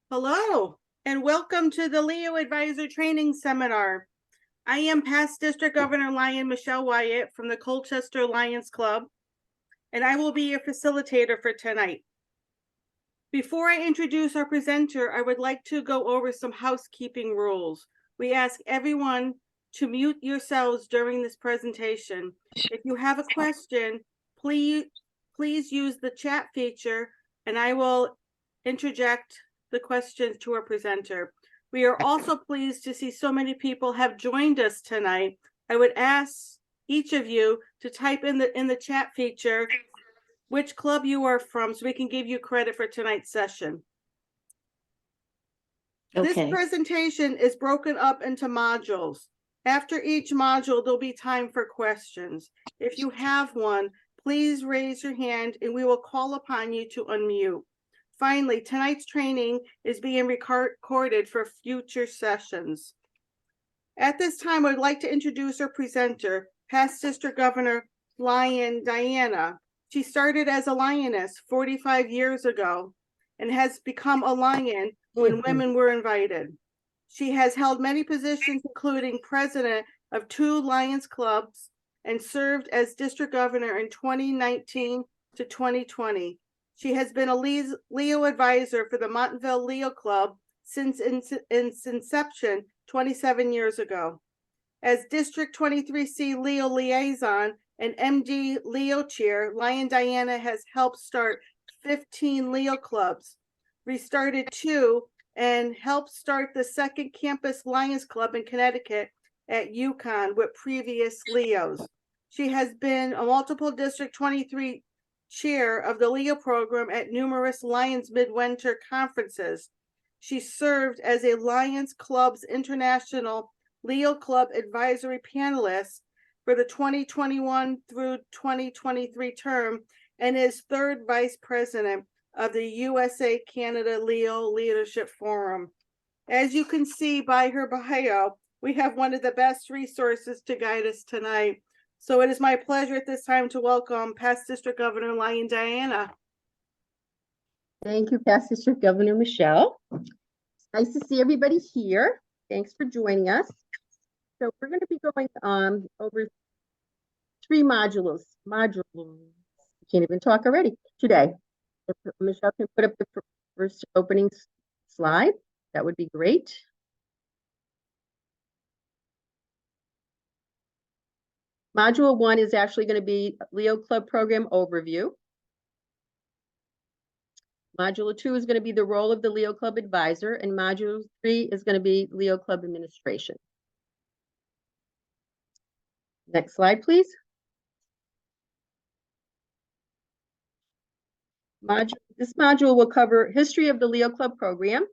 Hello, and welcome to the Leo Advisor Training Seminar. I am past District Governor Lion Michelle Wyatt from the Colchester Lions Club, and I will be your facilitator for tonight. Before I introduce our presenter, I would like to go over some housekeeping rules. We ask everyone to mute yourselves during this presentation. If you have a question, please use the chat feature, and I will interject the questions to our presenter. We are also pleased to see so many people have joined us tonight. I would ask each of you to type in the chat feature which club you are from so we can give you credit for tonight's session. This presentation is broken up into modules. After each module, there'll be time for questions. If you have one, please raise your hand and we will call upon you to unmute. Finally, tonight's training is being recorded for future sessions. At this time, I would like to introduce our presenter, past District Governor Lion Diana. She started as a lioness 45 years ago and has become a lion when women were invited. She has held many positions, including president of 2 Lions clubs, and served as district governor in 2019 to 2020. She has been a Leo advisor for the Montville Leo Club since its inception 27 years ago. As District 23C Leo liaison and MD Leo chair, Lion Diana has helped start 15 Leo clubs, restarted 2, and helped start the second campus Lions Club in Connecticut at UConn with previous Leos. She has been a multiple District 23 chair of the Leo program at numerous Lions midwinter conferences. She served as a Lions Club's International Leo Club Advisory Panelist for the 2021 through 2023 term and is 3rd Vice President of the USA Canada Leo Leadership Forum. As you can see by her bio, we have one of the best resources to guide us tonight. So it is my pleasure at this time to welcome past District Governor Lion Diana. Thank you, past District Governor Michelle. It's nice to see everybody here. Thanks for joining us. So we're going to be going over 3 modules. I can't even talk already today. If Michelle can put up the first opening slide, that would be great. Module 1 is actually going to be Leo Club Program Overview. Module 2 is going to be the role of the Leo Club Advisor, and Module 3 is going to be Leo Club Administration. Next slide, please. This module will cover history of the Leo Club program,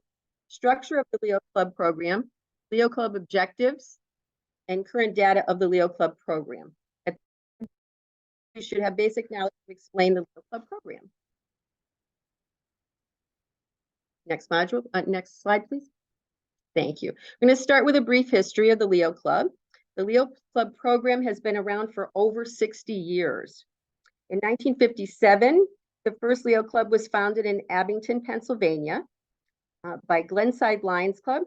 structure of the Leo Club program, Leo Club objectives, and current data of the Leo Club program. You should have basic knowledge to explain the Leo Club program. Next module, next slide, please. Thank you. I'm going to start with a brief history of the Leo Club. The Leo Club program has been around for over 60 years. In 1957, the first Leo Club was founded in Abington, Pennsylvania, by Glenside Lions Club.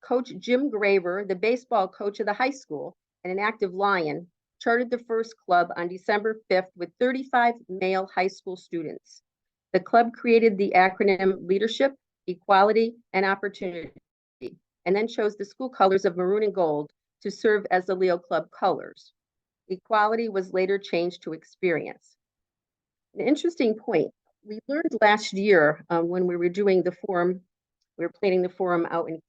Coach Jim Graver, the baseball coach of the high school and an active Lion, chartered the first club on December 5th with 35 male high school students. The club created the acronym Leadership, Equality, and Opportunity, and then chose the school colors of maroon and gold to serve as the Leo Club colors. Equality was later changed to Experience. An interesting point, we learned last year when we were doing the forum, we were planning the forum out in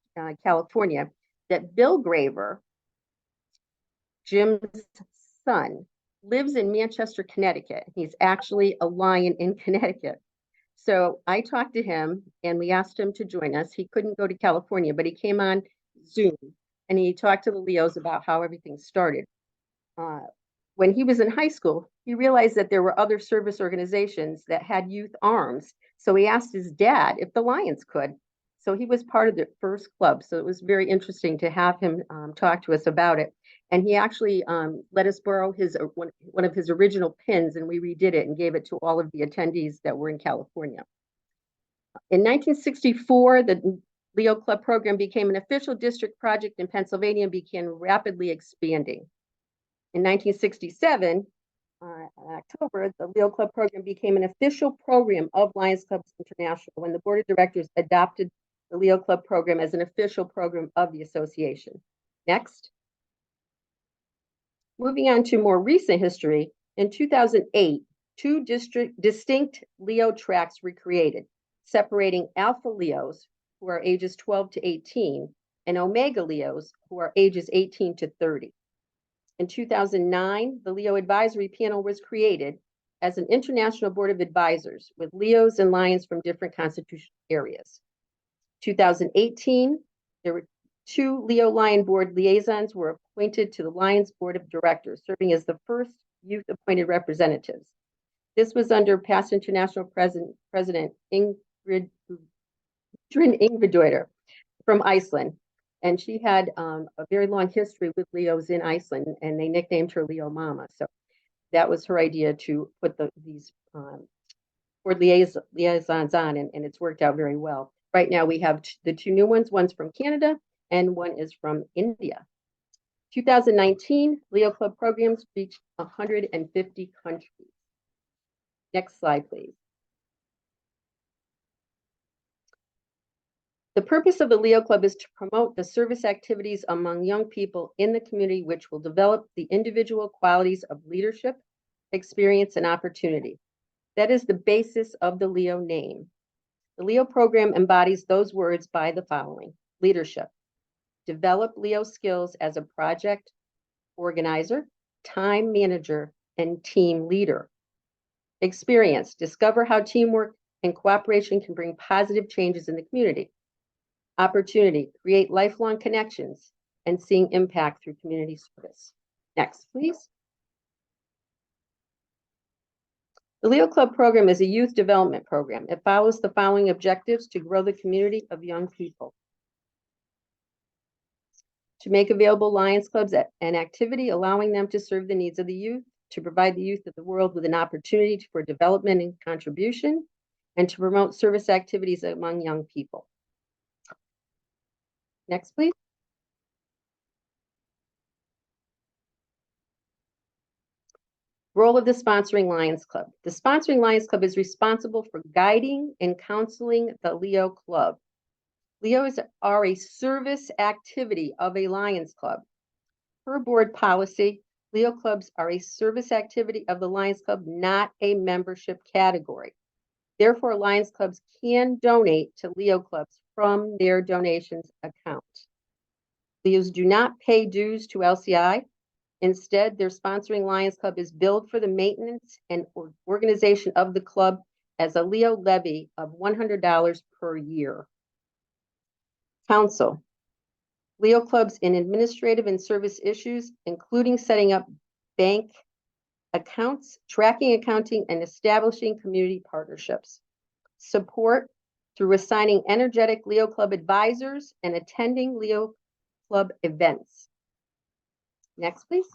California, that Bill Graver, Jim's son, lives in Manchester, Connecticut. He's actually a Lion in Connecticut. So I talked to him and we asked him to join us. He couldn't go to California, but he came on Zoom and he talked to the Leos about how everything started. When he was in high school, he realized that there were other service organizations that had youth arms. So he asked his dad if the Lions could. So he was part of the first club. So it was very interesting to have him talk to us about it. And he actually let us borrow one of his original pins, and we redid it and gave it to all of the attendees that were in California. In 1964, the Leo Club program became an official district project in Pennsylvania and began rapidly expanding. In 1967, in October, the Leo Club program became an official program of Lions Clubs International when the board of directors adopted the Leo Club program as an official program of the association. Next. Moving on to more recent history, in 2008, two distinct Leo tracks were created, separating Alpha Leos, who are ages 12 to 18, and Omega Leos, who are ages 18 to 30. In 2009, the Leo Advisory Panel was created as an international board of advisors with Leos and Lions from different constitutional areas. 2018, there were two Leo Lion Board liaisons were appointed to the Lions Board of Directors, serving as the first youth-appointed representatives. This was under past international President Ingrid Ingvidóttir from Iceland. And she had a very long history with Leos in Iceland, and they nicknamed her Leo Mama. So that was her idea to put these board liaisons on, and it's worked out very well. Right now, we have the two new ones. One's from Canada, and one is from India. 2019, Leo Club programs reached 150 countries. Next slide, please. The purpose of the Leo Club is to promote the service activities among young people in the community, which will develop the individual qualities of leadership, experience, and opportunity. That is the basis of the Leo name. The Leo program embodies those words by the following: leadership, develop Leo skills as a project organizer, time manager, and team leader. Experience, discover how teamwork and cooperation can bring positive changes in the community. Opportunity, create lifelong connections and seeing impact through community service. Next, please. The Leo Club program is a youth development program. It follows the following objectives to grow the community of young people. To make available Lions Clubs an activity allowing them to serve the needs of the youth, to provide the youth of the world with an opportunity for development and contribution, and to promote service activities among young people. Next, please. Role of the sponsoring Lions Club. The sponsoring Lions Club is responsible for guiding and counseling the Leo Club. Leos are a service activity of a Lions Club. Per board policy, Leo Clubs are a service activity of the Lions Club, not a membership category. Therefore, Lions Clubs can donate to Leo Clubs from their donations account. Leos do not pay dues to LCI. Instead, their sponsoring Lions Club is billed for the maintenance and organization of the club as a Leo levy of $100 per year. Counsel. Leo Clubs in administrative and service issues, including setting up bank accounts, tracking accounting, and establishing community partnerships. Support through assigning energetic Leo Club advisors and attending Leo Club events. Next, please.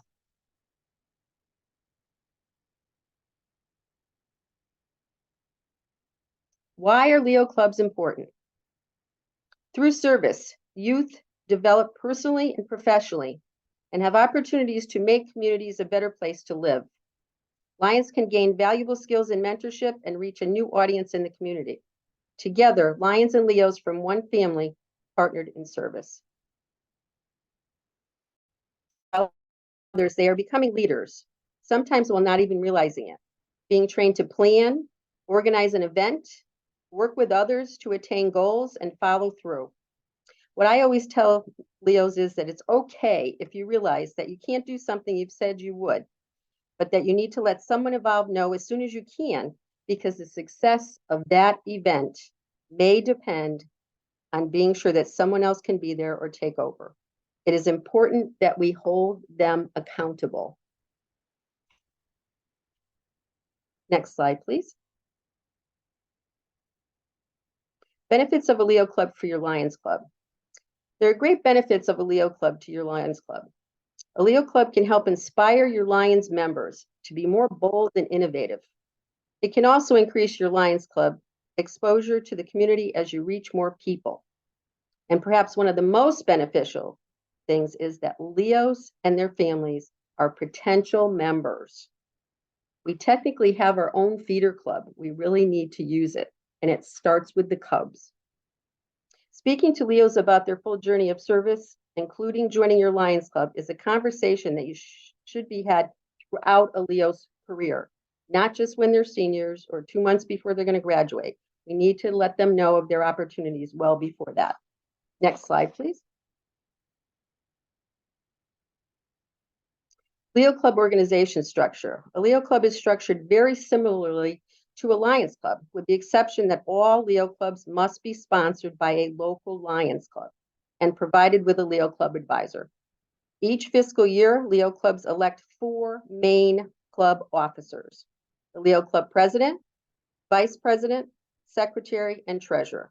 Why are Leo Clubs important? Through service, youth develop personally and professionally and have opportunities to make communities a better place to live. Lions can gain valuable skills in mentorship and reach a new audience in the community. Together, Lions and Leos from one family partnered in service. Others, they are becoming leaders, sometimes while not even realizing it, being trained to plan, organize an event, work with others to attain goals, and follow through. What I always tell Leos is that it's okay if you realize that you can't do something you've said you would, but that you need to let someone involved know as soon as you can, because the success of that event may depend on being sure that someone else can be there or take over. It is important that we hold them accountable. Next slide, please. Benefits of a Leo Club for your Lions Club. There are great benefits of a Leo Club to your Lions Club. A Leo Club can help inspire your Lions members to be more bold and innovative. It can also increase your Lions Club exposure to the community as you reach more people. And perhaps one of the most beneficial things is that Leos and their families are potential members. We technically have our own feeder club. We really need to use it, and it starts with the Cubs. Speaking to Leos about their full journey of service, including joining your Lions Club, is a conversation that you should be had throughout a Leo's career, not just when they're seniors or 2 months before they're going to graduate. We need to let them know of their opportunities well before that. Next slide, please. Leo Club organization structure. A Leo Club is structured very similarly to a Lions Club, with the exception that all Leo Clubs must be sponsored by a local Lions Club and provided with a Leo Club advisor. Each fiscal year, Leo Clubs elect 4 main club officers: the Leo Club president, vice president, secretary, and treasurer.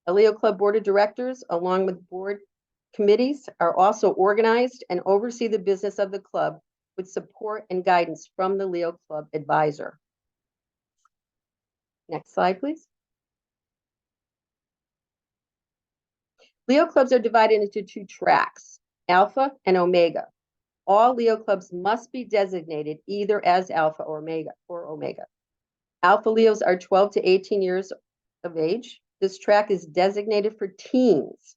A Leo Club board of directors, along with board committees, are also organized and oversee the business of the club with support and guidance from the Leo Club advisor. Next slide, please. Leo Clubs are divided into 2 tracks, Alpha and Omega. All Leo Clubs must be designated either as Alpha or Omega. Alpha Leos are 12 to 18 years of age. This track is designated for teens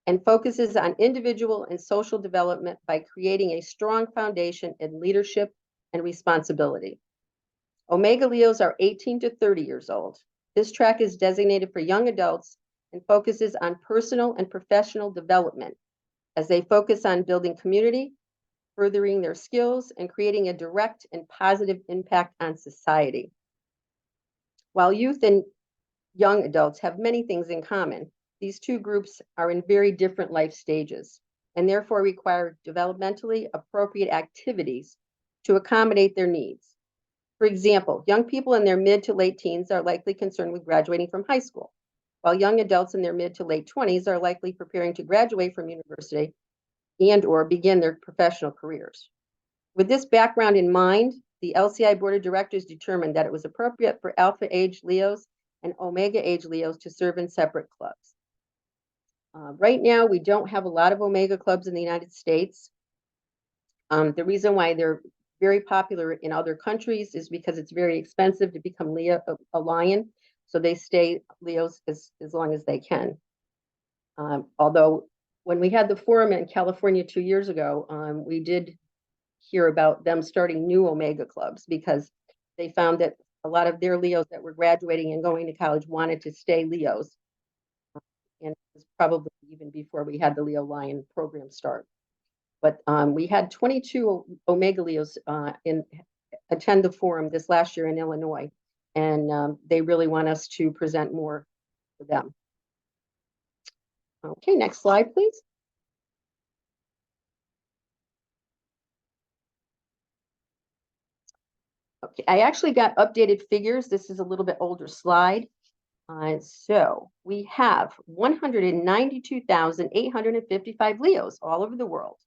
and focuses on individual and social development by creating a strong foundation in leadership and responsibility. Omega Leos are 18 to 30 years old. This track is designated for young adults and focuses on personal and professional development as they focus on building community, furthering their skills, and creating a direct and positive impact on society. While youth and young adults have many things in common, these 2 groups are in very different life stages and therefore require developmentally appropriate activities to accommodate their needs. For example, young people in their mid to late teens are likely concerned with graduating from high school, while young adults in their mid to late 20s are likely preparing to graduate from university and/or begin their professional careers. With this background in mind, the LCI Board of Directors determined that it was appropriate for Alpha age Leos and Omega age Leos to serve in separate clubs. Right now, we don't have a lot of Omega clubs in the United States. The reason why they're very popular in other countries is because it's very expensive to become a Lion, so they stay Leos as long as they can. Although when we had the forum in California 2 years ago, we did hear about them starting new Omega clubs because they found that a lot of their Leos that were graduating and going to college wanted to stay Leos. And it was probably even before we had the Leo Lion program start. But we had 22 Omega Leos attend the forum this last year in Illinois, and they really want us to present more for them. Okay, next slide, please. Okay, I actually got updated figures. This is a little bit older slide. So we have 192,855 Leos all over the world.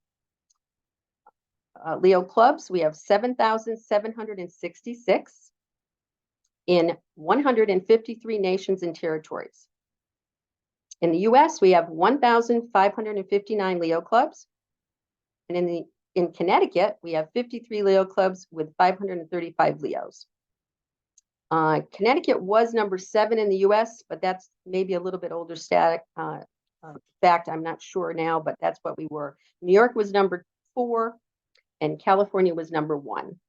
Leo clubs, we have 7,766 in 153 nations and territories. In the US, we have 1,559 Leo clubs. And in Connecticut, we have 53 Leo clubs with 535 Leos. Connecticut was number 7 in the US, but that's maybe a little bit older fact. I'm not sure now, but that's what we were. New York was number 4, and California was number 1.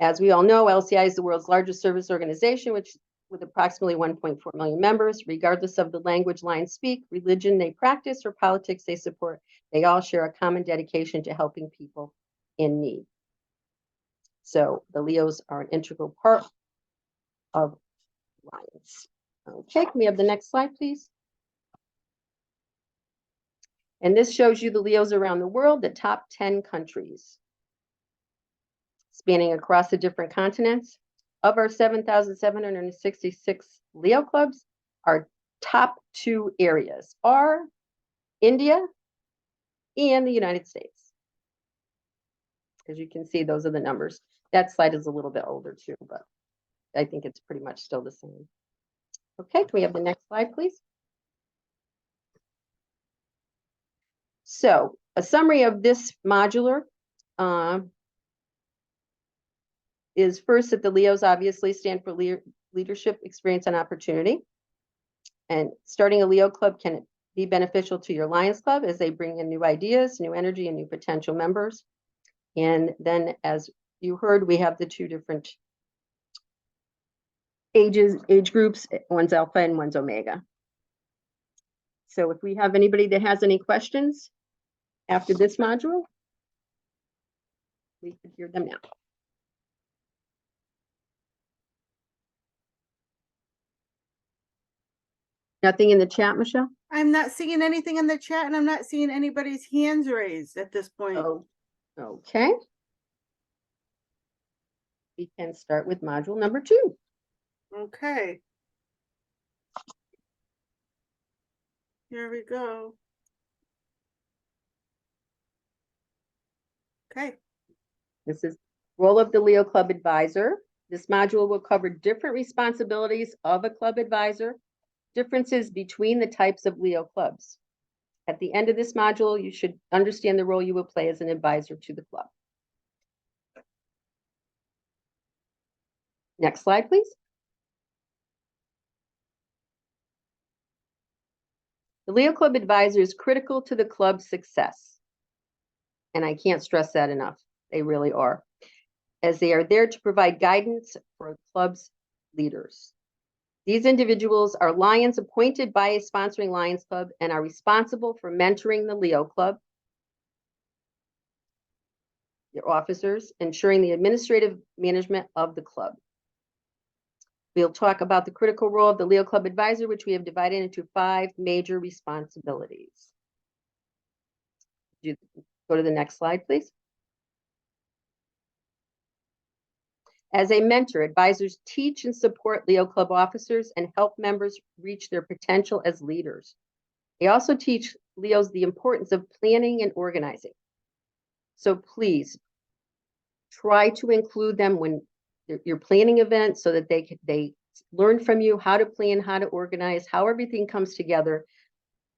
As we all know, LCI is the world's largest service organization, with approximately 1.4 million members. Regardless of the language Lions speak, religion they practice, or politics they support, they all share a common dedication to helping people in need. So the Leos are an integral part of Lions. Okay, can we have the next slide, please? And this shows you the Leos around the world, the top 10 countries, spanning across the different continents. Of our 7,766 Leo clubs, our top 2 areas are India and the United States. As you can see, those are the numbers. That slide is a little bit older too, but I think it's pretty much still the same. Okay, can we have the next slide, please? So a summary of this modular is first that the Leos obviously stand for leadership, experience, and opportunity. And starting a Leo club can be beneficial to your Lions Club as they bring in new ideas, new energy, and new potential members. And then, as you heard, we have the two different age groups, one's Alpha and one's Omega. So if we have anybody that has any questions after this module, we could hear them now. Nothing in the chat, Michelle? I'm not seeing anything in the chat and I'm not seeing anybody's hands raised at this point. Oh, okay. We can start with module number 2. Okay. Here we go. Okay. This is role of the Leo Club Advisor. This module will cover different responsibilities of a club advisor, differences between the types of Leo clubs. At the end of this module, you should understand the role you will play as an advisor to the club. Next slide, please. The Leo Club Advisor is critical to the club's success. And I can't stress that enough. They really are, as they are there to provide guidance for a club's leaders. These individuals are Lions appointed by a sponsoring Lions Club and are responsible for mentoring the Leo Club, their officers, ensuring the administrative management of the club. We'll talk about the critical role of the Leo Club Advisor, which we have divided into 5 major responsibilities. You go to the next slide, please. As a mentor, advisors teach and support Leo Club officers and help members reach their potential as leaders. They also teach Leos the importance of planning and organizing. So please try to include them when you're planning events so that they learn from you how to plan, how to organize, how everything comes together,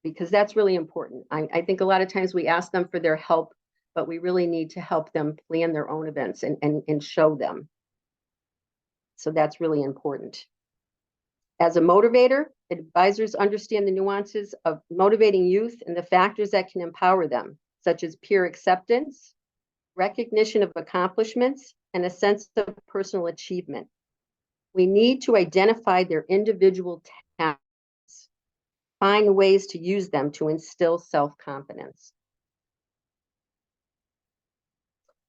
because that's really important. I think a lot of times we ask them for their help, but we really need to help them plan their own events and show them. So that's really important. As a motivator, advisors understand the nuances of motivating youth and the factors that can empower them, such as peer acceptance, recognition of accomplishments, and a sense of personal achievement. We need to identify their individual talents, find ways to use them to instill self-confidence.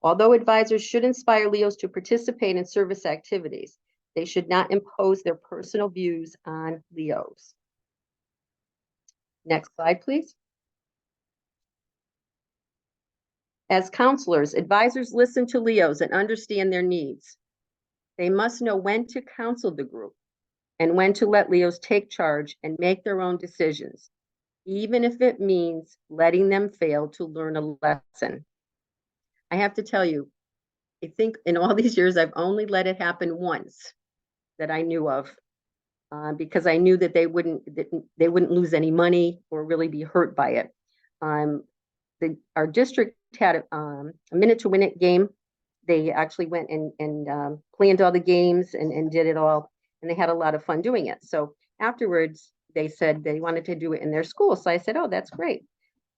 Although advisors should inspire Leos to participate in service activities, they should not impose their personal views on Leos. Next slide, please. As counselors, advisors listen to Leos and understand their needs. They must know when to counsel the group and when to let Leos take charge and make their own decisions, even if it means letting them fail to learn a lesson. I have to tell you, I think in all these years, I've only let it happen once that I knew of, because I knew that they wouldn't lose any money or really be hurt by it. Our district had a minute to win it game. They actually went and planned all the games and did it all, and they had a lot of fun doing it. So afterwards, they said they wanted to do it in their school. So I said, oh, that's great.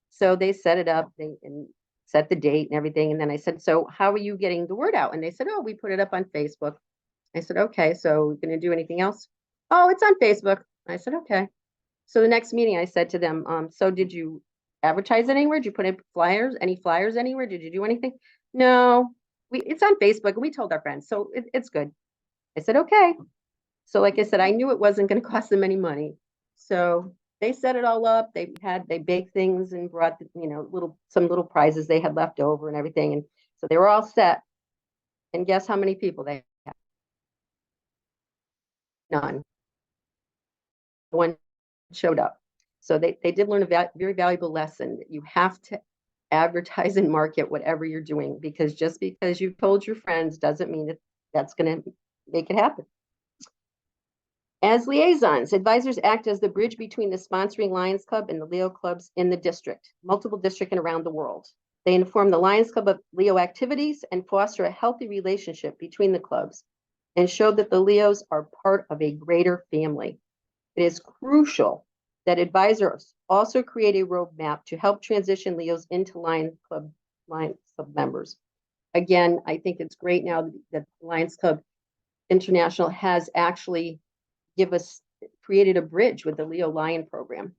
So they set it up, and set the date and everything. And then I said, so how are you getting the word out? And they said, oh, we put it up on Facebook. I said, okay, so we're going to do anything else? Oh, it's on Facebook. I said, okay. So the next meeting I said to them, so did you advertise anywhere? Did you put any flyers anywhere? Did you do anything? No, it's on Facebook and we told our friends, so it's good. I said, okay. So like I said, I knew it wasn't going to cost them any money. So they set it all up. They baked things and brought, some little prizes they had left over and everything. And so they were all set. And guess how many people they had? None. One showed up. So they did learn a very valuable lesson that you have to advertise and market whatever you're doing, because just because you've told your friends doesn't mean that that's going to make it happen. As liaisons, advisors act as the bridge between the sponsoring Lions Club and the Leo clubs in the district, multiple districts and around the world. They inform the Lions Club of Leo activities and foster a healthy relationship between the clubs and show that the Leos are part of a greater family. It is crucial that advisors also create a roadmap to help transition Leos into Lions Club members. Again, I think it's great now that Lions Club International has actually created a bridge with the Leo Lion program.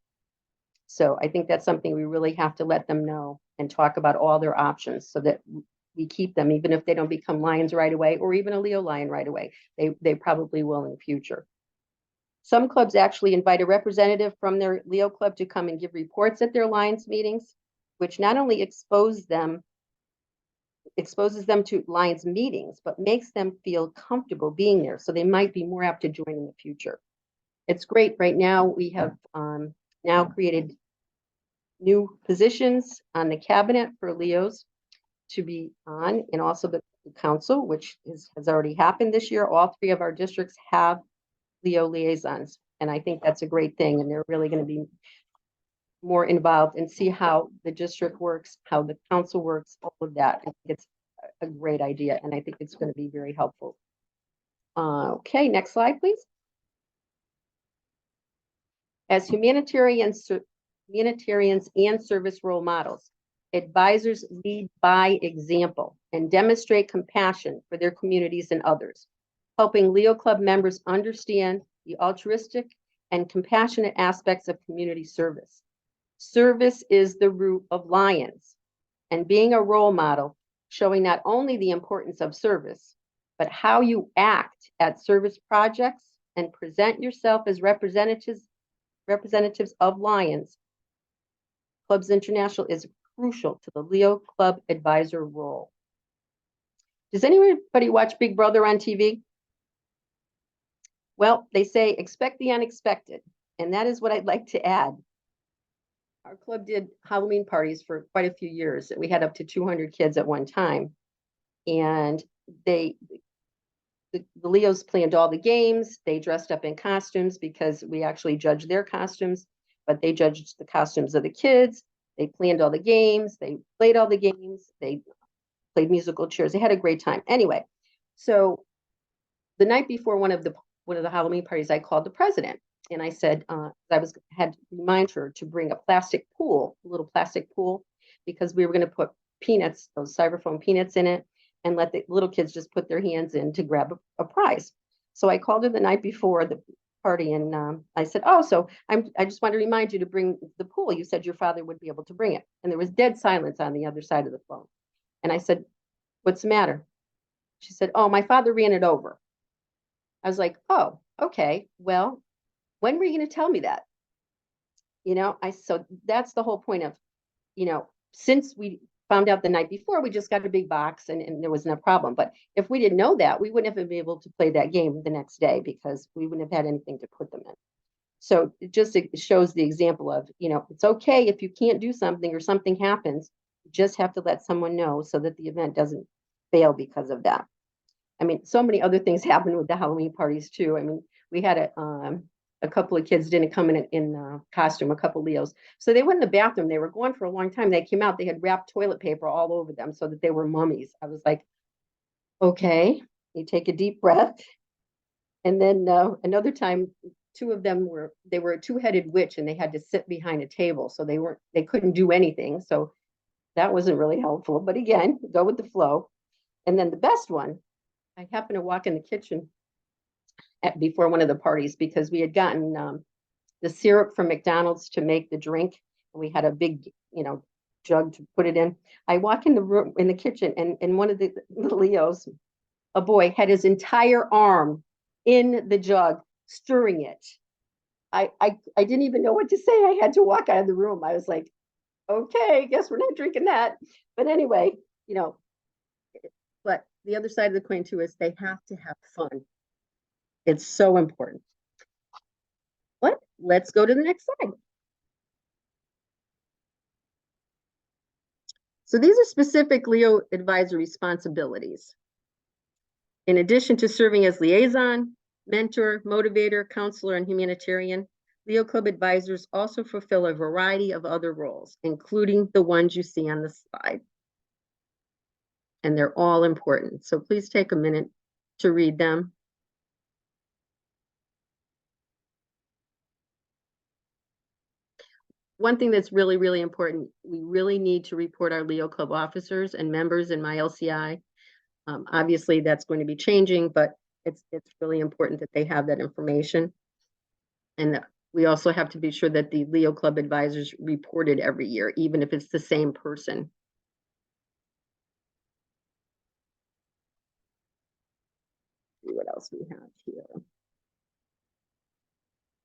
So I think that's something we really have to let them know and talk about all their options so that we keep them, even if they don't become Lions right away or even a Leo Lion right away. They probably will in the future. Some clubs actually invite a representative from their Leo club to come and give reports at their Lions meetings, which not only exposes them to Lions meetings, but makes them feel comfortable being there. So they might be more apt to join in the future. It's great. Right now, we have now created new positions on the cabinet for Leos to be on, and also the council, which has already happened this year. All 3 of our districts have Leo liaisons, and I think that's a great thing. And they're really going to be more involved and see how the district works, how the council works, all of that. I think it's a great idea, and I think it's going to be very helpful. Okay, next slide, please. As humanitarians and service role models, advisors lead by example and demonstrate compassion for their communities and others, helping Leo Club members understand the altruistic and compassionate aspects of community service. Service is the root of Lions, and being a role model, showing not only the importance of service, but how you act at service projects and present yourself as representatives of Lions Clubs International is crucial to the Leo Club advisor role. Does anybody watch Big Brother on TV? Well, they say expect the unexpected, and that is what I'd like to add. Our club did Halloween parties for quite a few years. We had up to 200 kids at one time, and the Leos planned all the games. They dressed up in costumes because we actually judged their costumes, but they judged the costumes of the kids. They planned all the games. They played all the games. They played musical chairs. They had a great time. Anyway, so the night before one of the Halloween parties, I called the president and I said had to remind her to bring a little plastic pool, because we were going to put peanuts, those styrofoam peanuts in it, and let the little kids just put their hands in to grab a prize. So I called her the night before the party, and I said, "Oh, so I just want to remind you to bring the pool. You said your father would be able to bring it." And there was dead silence on the other side of the phone. And I said, "What's the matter?" She said, "Oh, my father ran it over." I was like, "Oh, okay. Well, when were you going to tell me that?" So that's the whole point of, since we found out the night before, we just got a big box and there was no problem. But if we didn't know that, we wouldn't have been able to play that game the next day because we wouldn't have had anything to put them in. So it shows the example of, it's okay if you can't do something or something happens, you just have to let someone know so that the event doesn't fail because of that. I mean, so many other things happen with the Halloween parties too. I mean, we had a couple of kids didn't come in costume, a couple Leos. So they went in the bathroom. They were gone for a long time. They came out, they had wrapped toilet paper all over them so that they were mummies. I was like, okay, you take a deep breath. And then another time, 2 of them were a 2-headed witch and they had to sit behind a table. So they couldn't do anything. So that wasn't really helpful. But again, go with the flow. And then the best one, I happened to walk in the kitchen before one of the parties because we had gotten the syrup from McDonald's to make the drink. And we had a big, jug to put it in. I walk in the room, in the kitchen, and one of the Leos, a boy, had his entire arm in the jug, stirring it. I didn't even know what to say. I had to walk out of the room. I was like, okay, guess we're not drinking that. But anyway, but the other side of the coin too is they have to have fun. It's so important. Let's go to the next slide. So these are specific Leo advisor responsibilities. In addition to serving as liaison, mentor, motivator, counselor, and humanitarian. Leo Club advisors also fulfill a variety of other roles, including the ones you see on the slide. And they're all important. So please take a minute to read them. One thing that's really, really important, we really need to report our Leo Club officers and members in my LCI. Obviously, that's going to be changing, but it's really important that they have that information. And we also have to be sure that the Leo Club advisors report it every year, even if it's the same person. See what else we have here.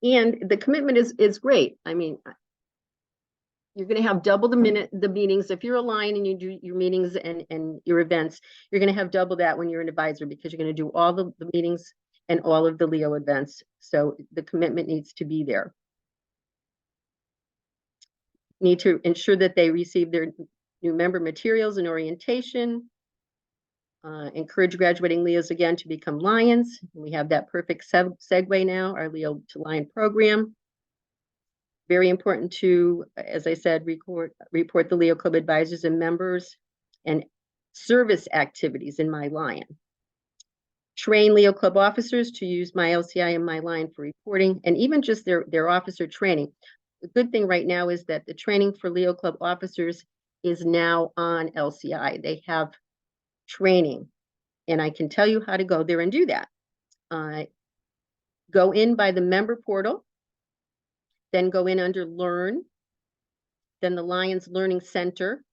And the commitment is great. I mean, you're going to have double the meetings. If you're a Lion and you do your meetings and your events, you're going to have double that when you're an advisor, because you're going to do all the meetings and all of the Leo events. So the commitment needs to be there. Need to ensure that they receive their new member materials and orientation. Encourage graduating Leos again to become Lions. We have that perfect segue now, our Leo to Lion program. Very important to, as I said, report the Leo Club advisors and members and service activities in My Lion. Train Leo Club officers to use My LCI and My Lion for reporting, and even just their officer training. The good thing right now is that the training for Leo Club officers is now on LCI. They have training, and I can tell you how to go there and do that. Go in by the member portal, then go in under Learn, then the Lions Learning Center,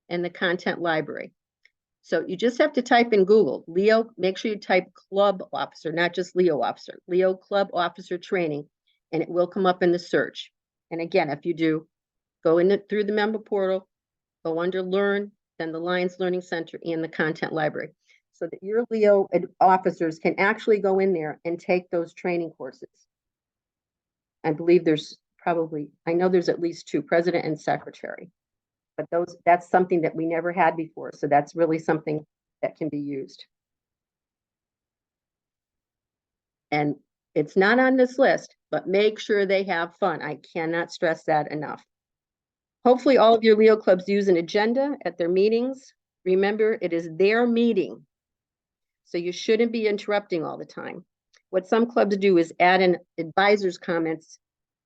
and the Content Library. So you just have to type in Google, Leo, make sure you type Club Officer, not just Leo Officer, Leo Club Officer Training, and it will come up in the search. And again, if you do, go in through the member portal, go under Learn, then the Lions Learning Center and the Content Library, so that your Leo officers can actually go in there and take those training courses. I believe there's probably, I know there's at least 2, president and secretary, but that's something that we never had before. So that's really something that can be used. And it's not on this list, but make sure they have fun. I cannot stress that enough. Hopefully all of your Leo clubs use an agenda at their meetings. Remember, it is their meeting, so you shouldn't be interrupting all the time. What some clubs do is add an advisor's comments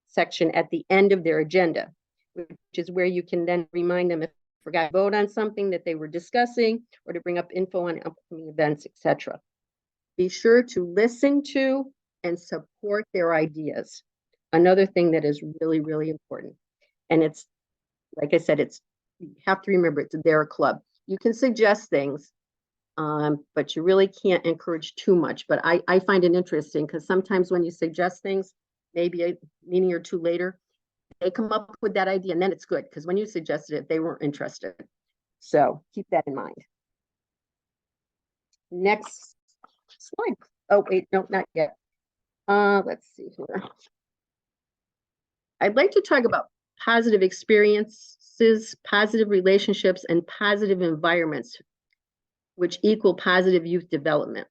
section at the end of their agenda, which is where you can then remind them if they forgot to vote on something that they were discussing, or to bring up info on upcoming events, etc. Be sure to listen to and support their ideas. Another thing that is really, really important. And it's, like I said, you have to remember it's their club. You can suggest things, but you really can't encourage too much. But I find it interesting because sometimes when you suggest things, maybe a meeting or 2 later, they come up with that idea, and then it's good, because when you suggested it, they weren't interested. So keep that in mind. Next slide. Oh, wait, no, not yet. Let's see here. I'd like to talk about positive experiences, positive relationships, and positive environments, which equal positive youth development.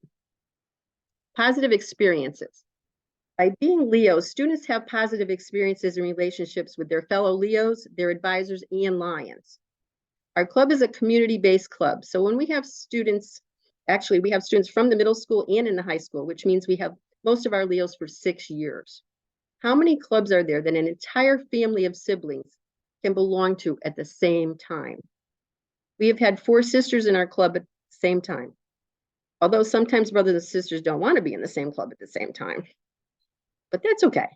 Positive experiences. By being Leos, students have positive experiences and relationships with their fellow Leos, their advisors, and Lions. Our club is a community-based club. So when we have students, actually we have students from the middle school and in the high school, which means we have most of our Leos for 6 years. How many clubs are there that an entire family of siblings can belong to at the same time? We have had 4 sisters in our club at the same time. Although sometimes brothers and sisters don't want to be in the same club at the same time. But that's okay.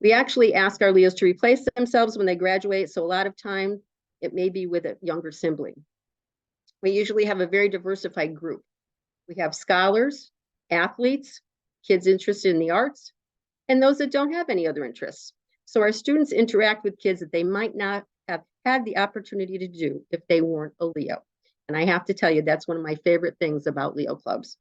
We actually ask our Leos to replace themselves when they graduate. So a lot of time it may be with a younger sibling. We usually have a very diversified group. We have scholars, athletes, kids interested in the arts, and those that don't have any other interests. So our students interact with kids that they might not have had the opportunity to do if they weren't a Leo. And I have to tell you, that's one of my favorite things about Leo clubs.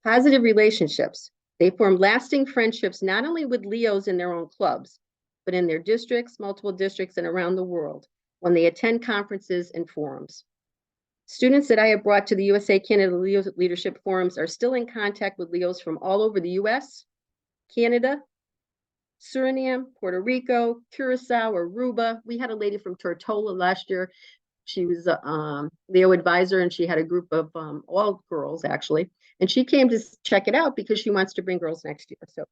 Positive relationships. They form lasting friendships, not only with Leos in their own clubs, but in their districts, multiple districts, and around the world when they attend conferences and forums. Students that I have brought to the USA Canada Leo Leadership Forums are still in contact with Leos from all over the US, Canada, Suriname, Puerto Rico, Curacao, Aruba. We had a lady from Tortola last year. She was a Leo advisor, and she had a group of all girls, actually. And she came to check it out because she wants to bring girls next year. So,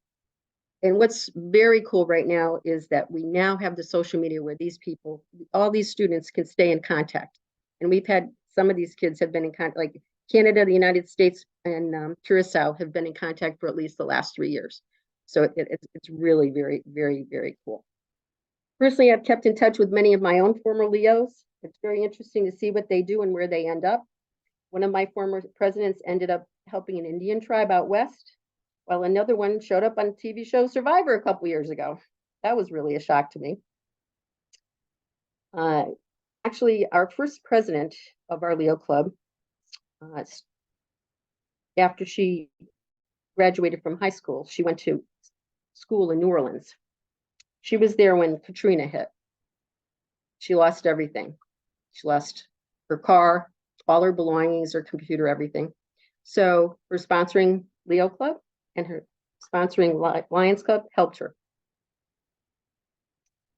and what's very cool right now is that we now have the social media where these people, all these students can stay in contact. And we've had some of these kids have been in contact, like Canada, the United States, and Curacao have been in contact for at least the last 3 years. So it's really very, very, very cool. Personally, I've kept in touch with many of my own former Leos. It's very interesting to see what they do and where they end up. One of my former presidents ended up helping an Indian tribe out west, while another one showed up on TV show Survivor a couple years ago. That was really a shock to me. Actually, our first president of our Leo Club, after she graduated from high school, she went to school in New Orleans. She was there when Katrina hit. She lost everything. She lost her car, all her belongings, her computer, everything. So her sponsoring Leo Club and her sponsoring Lions Club helped her.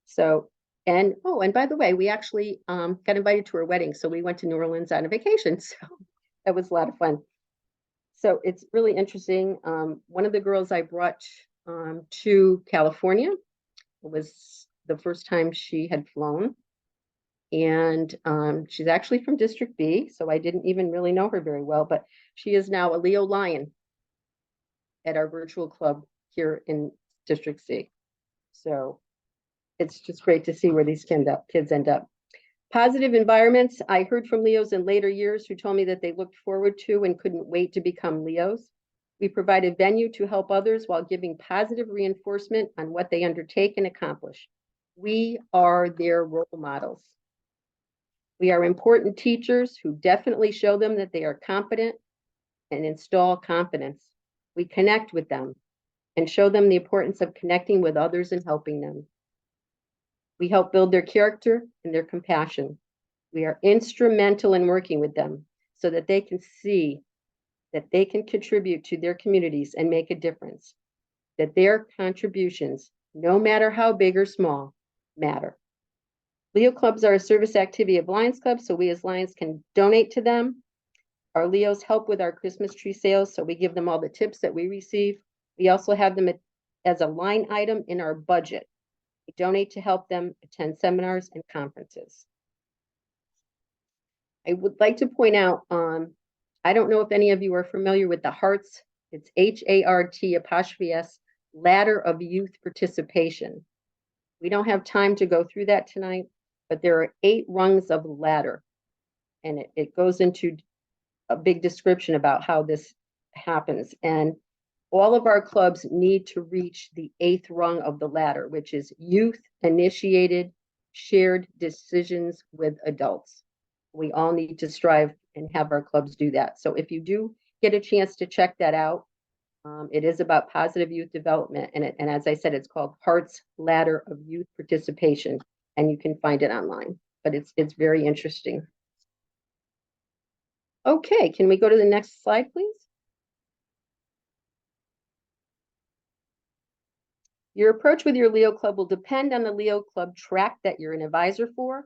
So, and by the way, we actually got invited to her wedding. So we went to New Orleans on a vacation. So that was a lot of fun. So it's really interesting. One of the girls I brought to California, it was the first time she had flown. And she's actually from District B, so I didn't even really know her very well, but she is now a Leo Lion at our virtual club here in District C. So it's just great to see where these kids end up. Positive environments. I heard from Leos in later years who told me that they looked forward to and couldn't wait to become Leos. We provide a venue to help others while giving positive reinforcement on what they undertake and accomplish. We are their role models. We are important teachers who definitely show them that they are competent and install confidence. We connect with them and show them the importance of connecting with others and helping them. We help build their character and their compassion. We are instrumental in working with them so that they can see that they can contribute to their communities and make a difference, that their contributions, no matter how big or small, matter. Leo clubs are a service activity of Lions Club, so we as Lions can donate to them. Our Leos help with our Christmas tree sales, so we give them all the tips that we receive. We also have them as a line item in our budget. We donate to help them attend seminars and conferences. I would like to point out, I don't know if any of you are familiar with the HARTS, it's HART''S, Ladder of Youth Participation. We don't have time to go through that tonight, but there are 8 rungs of the ladder, and it goes into a big description about how this happens. And all of our clubs need to reach the 8th rung of the ladder, which is youth-initiated shared decisions with adults. We all need to strive and have our clubs do that. So if you do get a chance to check that out, it is about positive youth development. And as I said, it's called HART's Ladder of Youth Participation, and you can find it online, but it's very interesting. Okay, can we go to the next slide, please? Your approach with your Leo Club will depend on the Leo Club track that you're an advisor for.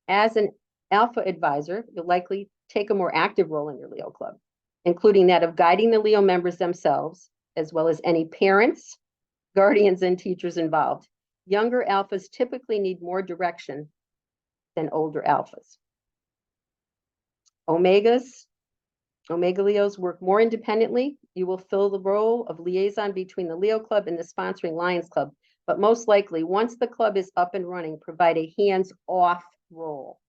As an Alpha advisor, you'll likely take a more active role in your Leo Club, including that of guiding the Leo members themselves, as well as any parents, guardians, and teachers involved. Younger Alphas typically need more direction than older Alphas. Omega Leos work more independently. You will fill the role of liaison between the Leo Club and the sponsoring Lions Club, but most likely, once the club is up and running, provide a hands-off role.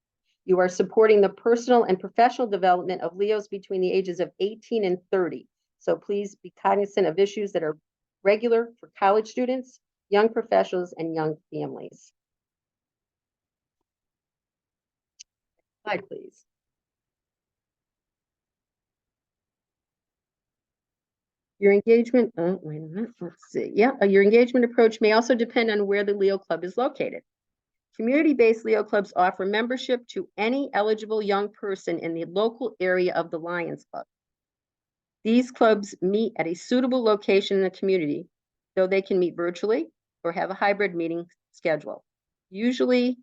You are supporting the personal and professional development of Leos between the ages of 18 and 30. So please be cognizant of issues that are regular for college students, young professionals, and young families. Slide, please. Your engagement, wait a minute, let's see. Yeah, your engagement approach may also depend on where the Leo Club is located. Community-based Leo clubs offer membership to any eligible young person in the local area of the Lions Club. These clubs meet at a suitable location in the community, though they can meet virtually or have a hybrid meeting schedule. Usually,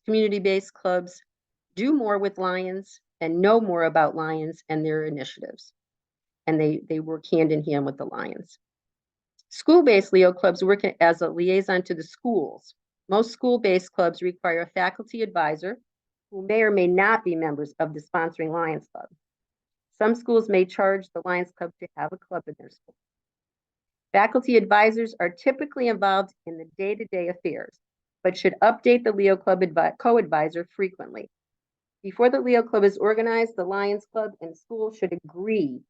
community-based clubs do more with Lions and know more about Lions and their initiatives. And they work hand in hand with the Lions. School-based Leo clubs work as a liaison to the schools. Most school-based clubs require a faculty advisor who may or may not be members of the sponsoring Lions Club. Some schools may charge the Lions Club to have a club in their school. Faculty advisors are typically involved in the day-to-day affairs, but should update the Leo Club co-advisor frequently. Before the Leo Club is organized, the Lions Club and school should agree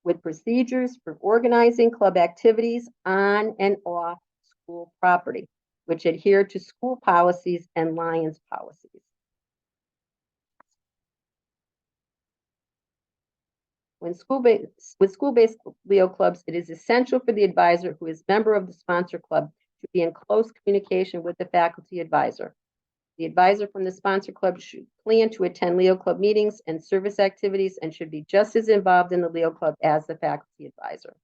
with procedures for organizing club activities on and off school property, which adhere to school policies and Lions policies. With school-based Leo clubs, it is essential for the advisor who is a member of the sponsor club to be in close communication with the faculty advisor. The advisor from the sponsor club should plan to attend Leo Club meetings and service activities and should be just as involved in the Leo Club as the faculty advisor.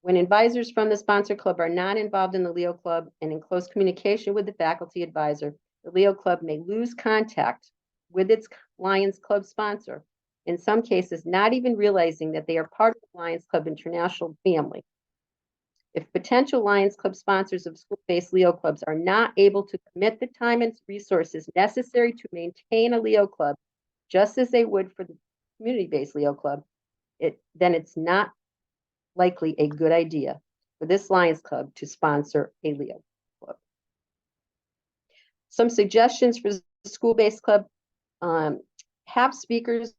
When advisors from the sponsor club are not involved in the Leo Club and in close communication with the faculty advisor, the Leo Club may lose contact with its Lions Club sponsor, in some cases not even realizing that they are part of the Lions Club International family. If potential Lions Club sponsors of school-based Leo clubs are not able to commit the time and resources necessary to maintain a Leo club, just as they would for the community-based Leo club, then it's not likely a good idea for this Lions Club to sponsor a Leo club. Some suggestions for the school-based club: have speakers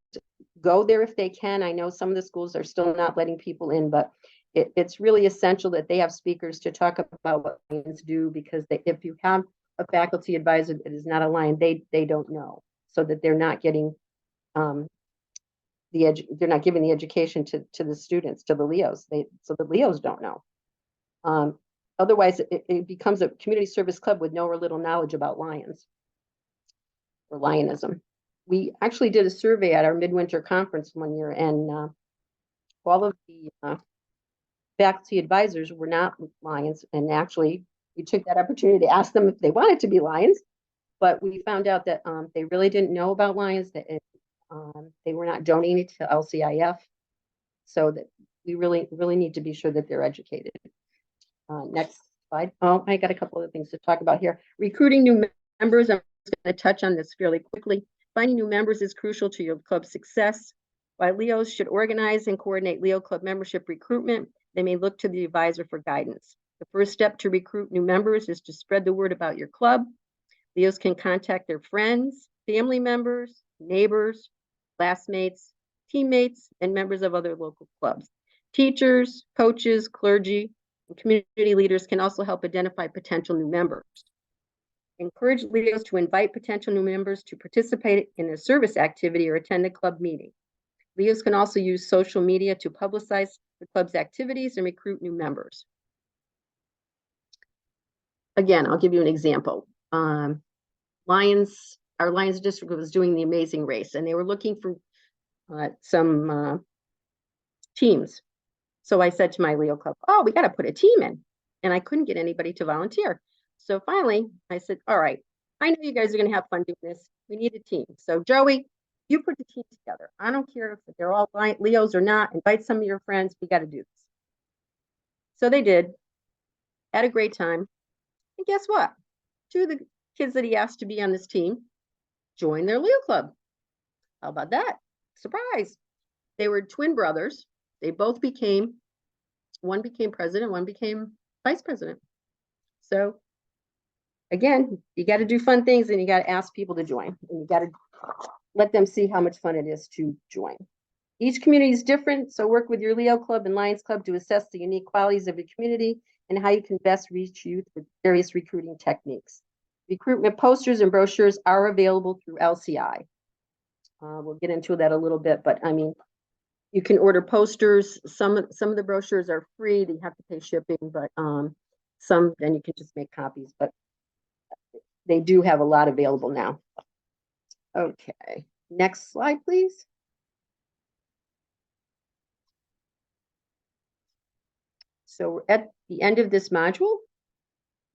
go there if they can. I know some of the schools are still not letting people in, but it's really essential that they have speakers to talk about what Lions do, because if you have a faculty advisor that is not a Lion, they don't know, so that they're not getting they're not giving the education to the students, to the Leos. So the Leos don't know. Otherwise, it becomes a community service club with no or little knowledge about Lions or Lionism. We actually did a survey at our midwinter conference one year, and all of the faculty advisors were not Lions, and actually we took that opportunity to ask them if they wanted to be Lions, but we found out that they really didn't know about Lions, that they were not donating to LCIF, so that we really need to be sure that they're educated. Next slide. Oh, I got a couple of things to talk about here. Recruiting new members. I'm just going to touch on this fairly quickly. Finding new members is crucial to your club's success. While Leos should organize and coordinate Leo Club membership recruitment, they may look to the advisor for guidance. The first step to recruit new members is to spread the word about your club. Leos can contact their friends, family members, neighbors, classmates, teammates, and members of other local clubs. Teachers, coaches, clergy, and community leaders can also help identify potential new members. Encourage Leos to invite potential new members to participate in a service activity or attend a club meeting. Leos can also use social media to publicize the club's activities and recruit new members. Again, I'll give you an example. Our Lions district was doing the Amazing Race, and they were looking for some teams. So I said to my Leo club, oh, we got to put a team in. And I couldn't get anybody to volunteer. So finally, I said, all right, I know you guys are going to have fun doing this. We need a team. So Joey, you put the team together. I don't care if they're all Leos or not. Invite some of your friends. We got to do this. So they did. Had a great time. And guess what? Two of the kids that he asked to be on this team joined their Leo club. How about that? Surprise. They were twin brothers. They both one became president, one became vice president. So again, you got to do fun things, and you got to ask people to join, and you got to let them see how much fun it is to join. Each community is different, so work with your Leo Club and Lions Club to assess the unique qualities of your community and how you can best reach youth with various recruiting techniques. Recruitment posters and brochures are available through LCI. We'll get into that a little bit, but I mean, you can order posters. Some of the brochures are free. You have to pay shipping, but some then you can just make copies. But they do have a lot available now. Okay, next slide, please. So we're at the end of this module.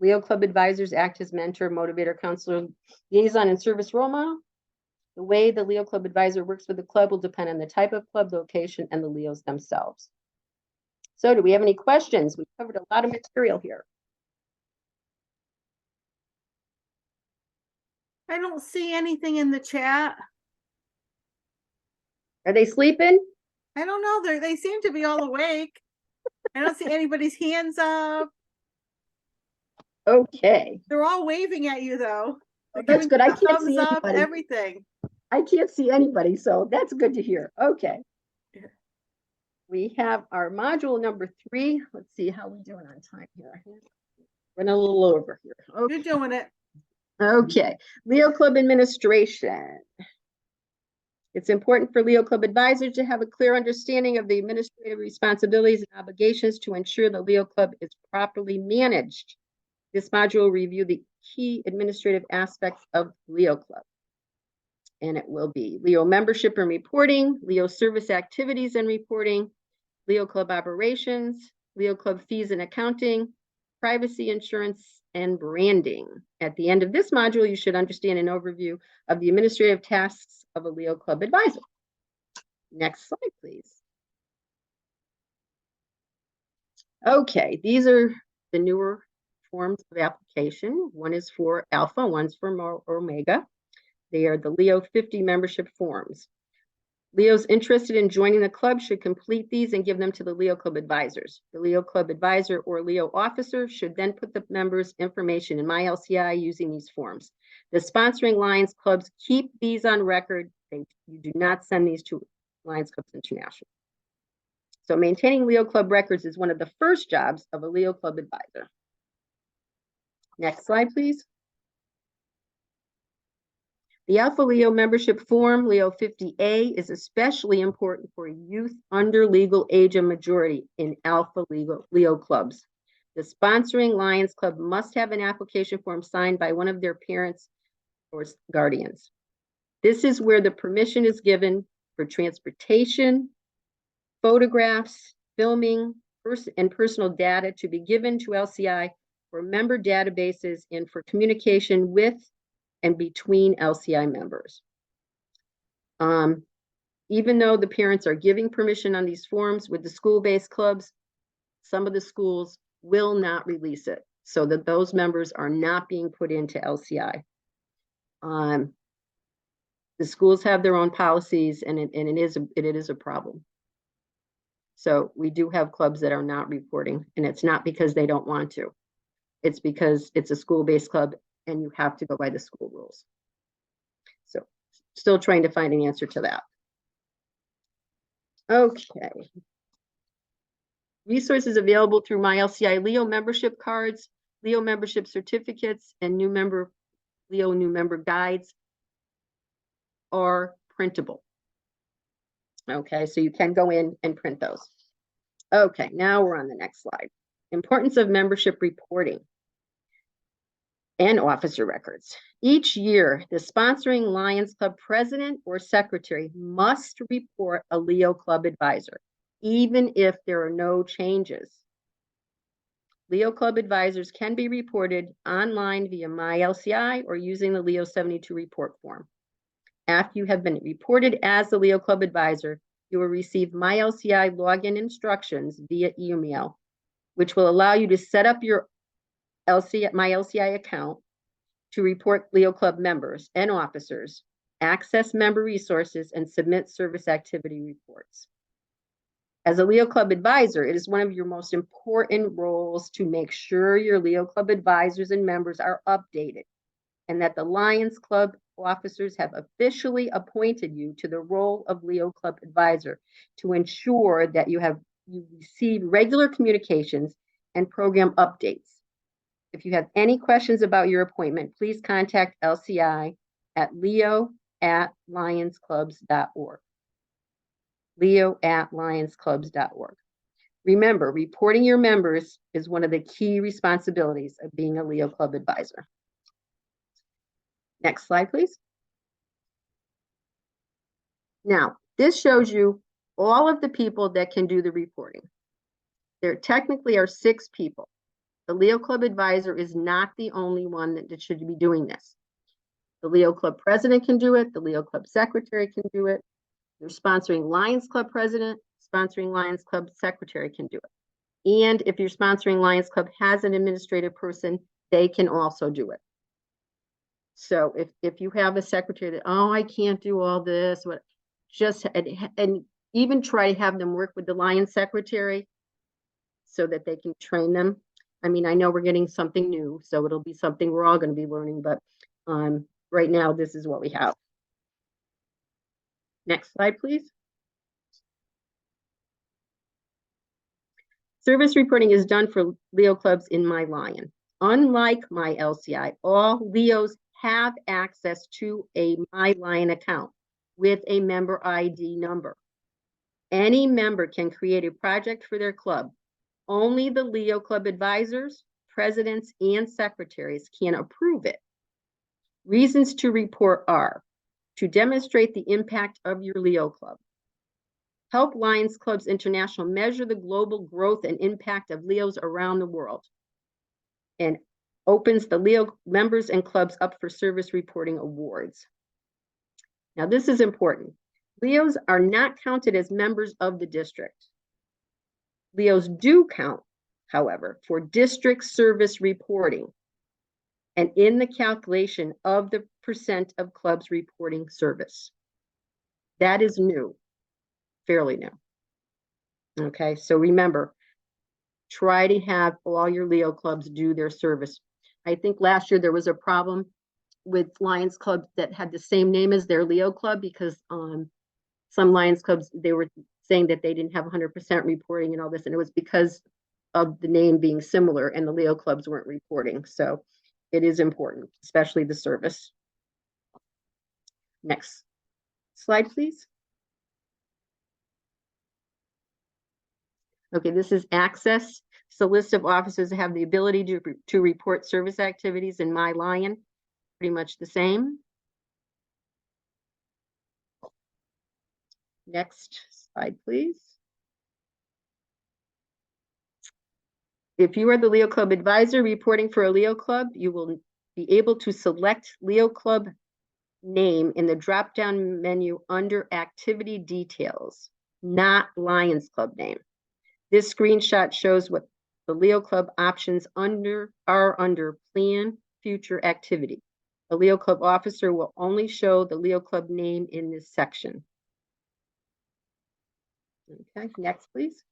Leo Club advisors act as mentor, motivator, counselor, liaison, and service role model. The way the Leo Club advisor works with the club will depend on the type of club, location, and the Leos themselves. So do we have any questions? We've covered a lot of material here. I don't see anything in the chat. Are they sleeping? I don't know. They seem to be all awake. I don't see anybody's hands up. Okay. They're all waving at you though. They're That's giving good. I you can't thumbs see up, anybody. everything. I can't see anybody, so that's good to hear. Okay. Yeah. We have our module number 3. Let's see how we're doing on time here. Running a little over here. Okay. You're doing it. Okay. Leo Club administration. It's important for Leo Club advisors to have a clear understanding of the administrative responsibilities and obligations to ensure the Leo Club is properly managed. This module will review the key administrative aspects of Leo Club. And it will be Leo membership and reporting, Leo service activities and reporting, Leo Club operations, Leo Club fees and accounting, privacy insurance, and branding. At the end of this module, you should understand an overview of the administrative tasks of a Leo Club advisor. Next slide, please. Okay, these are the newer forms of application. One is for Alpha, one's for Omega. They are the Leo 50 membership forms. Leos interested in joining the club should complete these and give them to the Leo Club advisors. The Leo Club advisor or Leo officer should then put the members' information in MyLCI using these forms. The sponsoring Lions clubs keep these on record. You do not send these to Lions Clubs International. So maintaining Leo Club records is one of the first jobs of a Leo Club advisor. Next slide, please. The Alpha Leo membership form, Leo 50A, is especially important for youth under legal age of majority in Alpha Leo clubs. The sponsoring Lions Club must have an application form signed by one of their parents or guardians. This is where the permission is given for transportation, photographs, filming, and personal data to be given to LCI for member databases and for communication with and between LCI members. Even though the parents are giving permission on these forms with the school-based clubs, some of the schools will not release it so that those members are not being put into LCI. The schools have their own policies, and it is a problem. So we do have clubs that are not reporting, and it's not because they don't want to. It's because it's a school-based club and you have to go by the school rules. So still trying to find an answer to that. Okay. Resources available through MyLCI Leo membership cards, Leo membership certificates, and Leo new member guides are printable. Okay, so you can go in and print those. Okay, now we're on the next slide. Importance of membership reporting and officer records. Each year, the sponsoring Lions Club president or secretary must report a Leo Club advisor, even if there are no changes. Leo Club advisors can be reported online via MyLCI or using the Leo 72 report form. After you have been reported as the Leo Club advisor, you will receive MyLCI login instructions via email, which will allow you to set up your MyLCI account to report Leo Club members and officers, access member resources, and submit service activity reports. As a Leo Club advisor, it is one of your most important roles to make sure your Leo Club advisors and members are updated and that the Lions Club officers have officially appointed you to the role of Leo Club advisor to ensure that you receive regular communications and program updates. If you have any questions about your appointment, please contact LCI at leo@lionsclubs.org. leo@lionsclubs.org. Remember, reporting your members is one of the key responsibilities of being a Leo Club advisor. Next slide, please. Now, this shows you all of the people that can do the reporting. There technically are 6 people. The Leo Club advisor is not the only one that should be doing this. The Leo Club president can do it. The Leo Club secretary can do it. Your sponsoring Lions Club president, sponsoring Lions Club secretary can do it. And if your sponsoring Lions Club has an administrative person, they can also do it. So if you have a secretary that, oh, I can't do all this, what, just, and even try to have them work with the Lions secretary so that they can train them. I mean, I know we're getting something new, so it'll be something we're all going to be learning, but right now, this is what we have. Next slide, please. Service reporting is done for Leo clubs in My Lion. Unlike My LCI, all Leos have access to a My Lion account with a member ID number. Any member can create a project for their club. Only the Leo Club advisors, presidents, and secretaries can approve it. Reasons to report are to demonstrate the impact of your Leo Club, help Lions Clubs International measure the global growth and impact of Leos around the world, and opens the Leo members and clubs up for service reporting awards. Now, this is important. Leos are not counted as members of the district. Leos do count, however, for district service reporting and in the calculation of the percent of clubs reporting service. That is new, fairly new. Okay, so remember, try to have all your Leo clubs do their service. I think last year there was a problem with Lions clubs that had the same name as their Leo club because some Lions clubs, they were saying that they didn't have 100% reporting and all this, and it was because of the name being similar and the Leo clubs weren't reporting. So it is important, especially the service. Next slide, please. Okay, this is access. So list of officers have the ability to report service activities in My Lion, pretty much the same. Next slide, please. If you are the Leo Club advisor reporting for a Leo Club, you will be able to select Leo Club name in the drop-down menu under activity details, not Lions Club name. This screenshot shows what the Leo Club options are under plan future activity. A Leo Club officer will only show the Leo Club name in this section. Okay, next, please.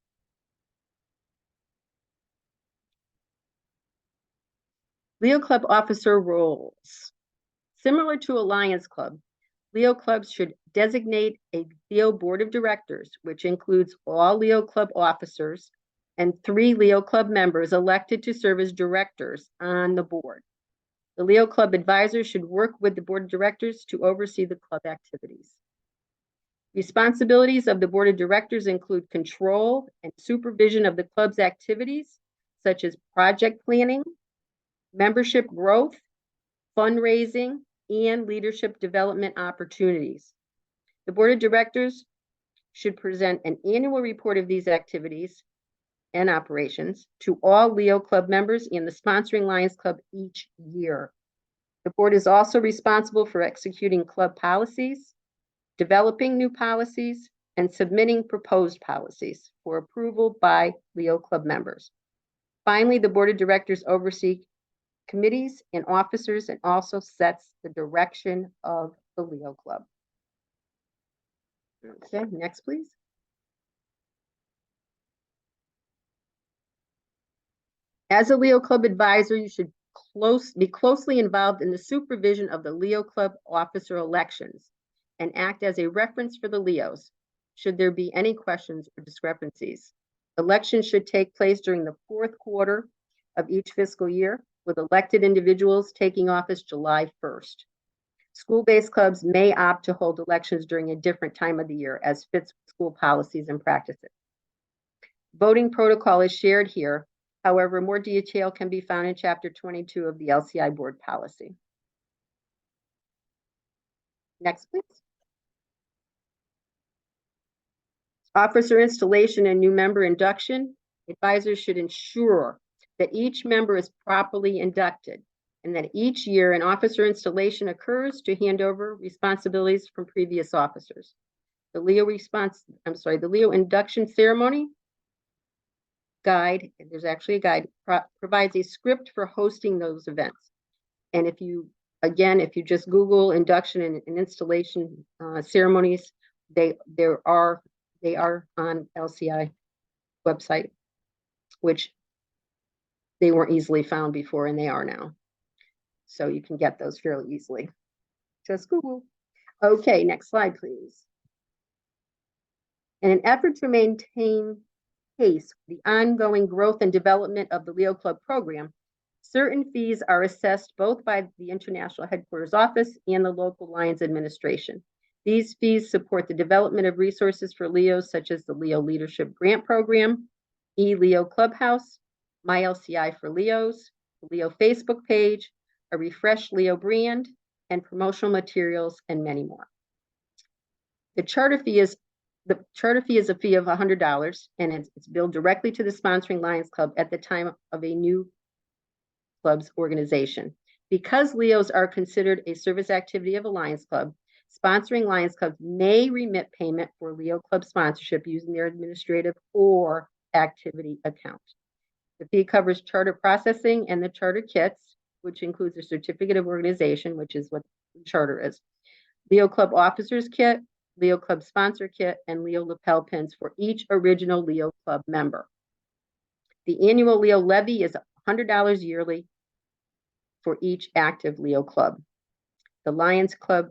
Leo Club officer roles. Similar to a Lions Club, Leo clubs should designate a Leo board of directors, which includes all Leo Club officers and 3 Leo Club members elected to serve as directors on the board. The Leo Club advisors should work with the board of directors to oversee the club activities. Responsibilities of the board of directors include control and supervision of the club's activities, such as project planning, membership growth, fundraising, and leadership development opportunities. The board of directors should present an annual report of these activities and operations to all Leo Club members and the sponsoring Lions Club each year. The board is also responsible for executing club policies, developing new policies, and submitting proposed policies for approval by Leo Club members. Finally, the board of directors oversee committees and officers and also sets the direction of the Leo Club. Okay, next, please. As a Leo Club advisor, you should be closely involved in the supervision of the Leo Club officer elections and act as a reference for the Leos should there be any questions or discrepancies. Elections should take place during the 4th quarter of each fiscal year, with elected individuals taking office July 1st. School-based clubs may opt to hold elections during a different time of the year as fits school policies and practices. Voting protocol is shared here. However, more detail can be found in Chapter 22 of the LCI board policy. Next, please. Officer installation and new member induction. Advisors should ensure that each member is properly inducted and that each year an officer installation occurs to hand over responsibilities from previous officers. The Leo induction ceremony guide, there's actually a guide, provides a script for hosting those events. And if you just Google induction and installation ceremonies, they are on LCI website, which they weren't easily found before, and they are now. So you can get those fairly easily. Just Google. Okay, next slide, please. In an effort to maintain pace with the ongoing growth and development of the Leo Club program, certain fees are assessed both by the International Headquarters Office and the local Lions administration. These fees support the development of resources for Leos, such as the Leo Leadership Grant Program, eLeo Clubhouse, MyLCI for Leos, the Leo Facebook page, a refreshed Leo brand, and promotional materials, and many more. The charter fee is a fee of $100, and it's billed directly to the sponsoring Lions Club at the time of a new club's organization. Because Leos are considered a service activity of a Lions Club, sponsoring Lions Clubs may remit payment for Leo Club sponsorship using their administrative or activity account. The fee covers charter processing and the charter kits, which includes a certificate of organization, which is what the charter is, Leo Club officers kit, Leo Club sponsor kit, and Leo lapel pins for each original Leo Club member. The annual Leo levy is $100 yearly for each active Leo Club. The Lions Club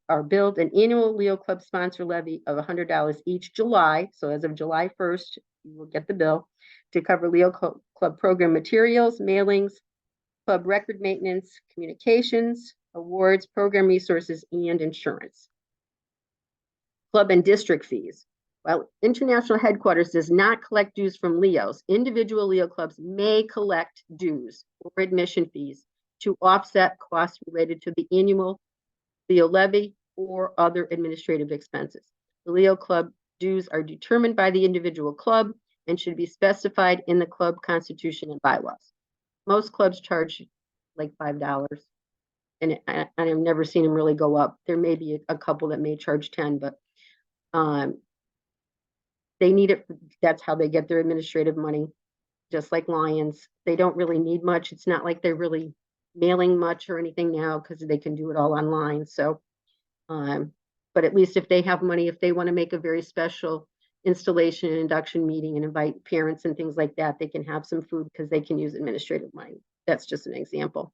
are billed an annual Leo Club sponsor levy of $100 each July. So as of July 1st, you will get the bill to cover Leo Club program materials, mailings, club record maintenance, communications, awards, program resources, and insurance. Club and district fees. While International Headquarters does not collect dues from Leos, individual Leo clubs may collect dues or admission fees to offset costs related to the annual Leo levy or other administrative expenses. The Leo club dues are determined by the individual club and should be specified in the club constitution and bylaws. Most clubs charge like $5, and I've never seen them really go up. There may be a couple that may charge 10, but they need it. That's how they get their administrative money, just like Lions. They don't really need much. It's not like they're really mailing much or anything now because they can do it all online. So, but at least if they have money, if they want to make a very special installation and induction meeting and invite parents and things like that, they can have some food because they can use administrative money. That's just an example.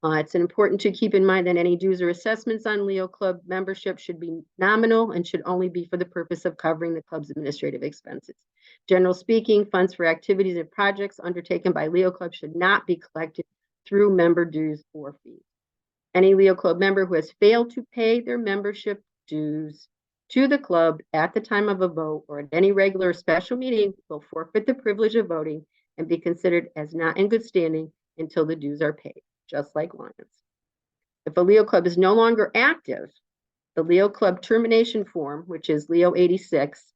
It's important to keep in mind that any dues or assessments on Leo Club membership should be nominal and should only be for the purpose of covering the club's administrative expenses. Generally speaking, funds for activities and projects undertaken by Leo Club should not be collected through member dues or fees. Any Leo Club member who has failed to pay their membership dues to the club at the time of a vote or at any regular or special meeting will forfeit the privilege of voting and be considered as not in good standing until the dues are paid, just like Lions. If a Leo Club is no longer active, the Leo Club termination form, which is Leo 86,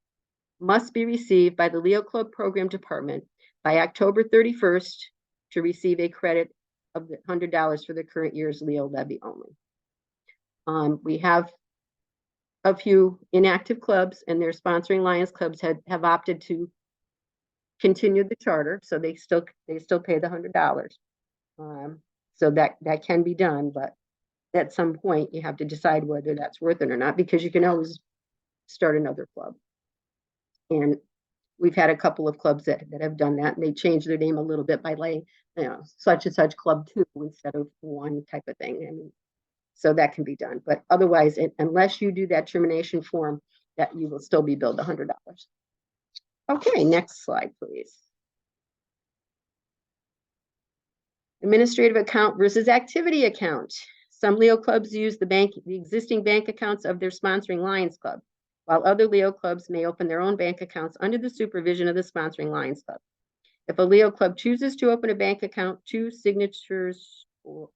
must be received by the Leo Club program department by October 31st to receive a credit of $100 for the current year's Leo levy only. We have a few inactive clubs, and their sponsoring Lions clubs have opted to continue the charter, so they still pay the $100. So that can be done, but at some point you have to decide whether that's worth it or not, because you can always start another club. And we've had a couple of clubs that have done that, and they changed their name a little bit by laying, such and such club 2 instead of 1 type of thing. And so that can be done, but otherwise, unless you do that termination form, that you will still be billed $100. Okay, next slide, please. Administrative account versus activity account. Some Leo clubs use the existing bank accounts of their sponsoring Lions Club, while other Leo clubs may open their own bank accounts under the supervision of the sponsoring Lions Club. If a Leo club chooses to open a bank account, 2 signatures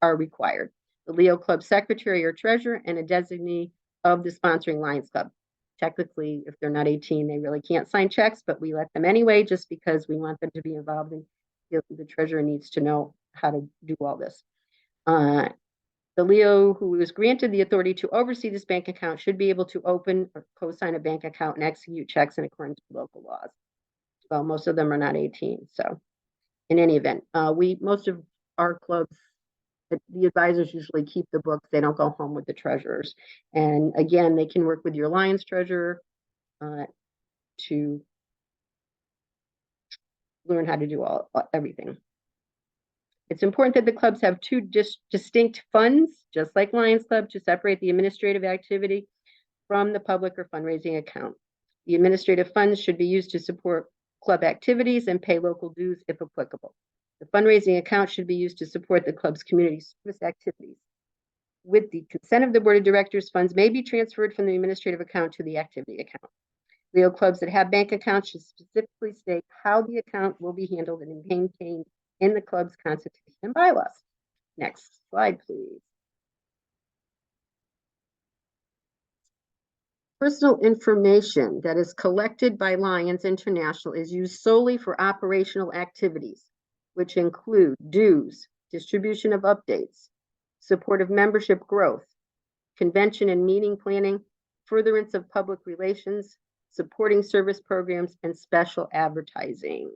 are required. The the Leo Club secretary or treasurer, and a designee of the sponsoring Lions Club. Technically, if they're not 18, they really can't sign checks, but we let them anyway, just because we want them to be involved, and the treasurer needs to know how to do all this. The Leo who was granted the authority to oversee this bank account should be able to open or co-sign a bank account and execute checks in accordance with local laws. Well, most of them are not 18, so in any event, most of our clubs, the advisors usually keep the books. They don't go home with the treasurers. And again, they can work with your Lions treasurer to learn how to do everything. It's important that the clubs have two distinct funds, just like Lions Club, to separate the administrative activity from the public or fundraising account. The administrative funds should be used to support club activities and pay local dues if applicable. The fundraising account should be used to support the club's community service activities. With the consent of the board of directors, funds may be transferred from the administrative account to the activity account. Leo clubs that have bank accounts should specifically state how the account will be handled and maintained in the club's constitution and bylaws. Next slide, please. Personal information that is collected by Lions International is used solely for operational activities, which include dues, distribution of updates, support of membership growth, convention and meeting planning, furtherance of public relations, supporting service programs, and special advertising.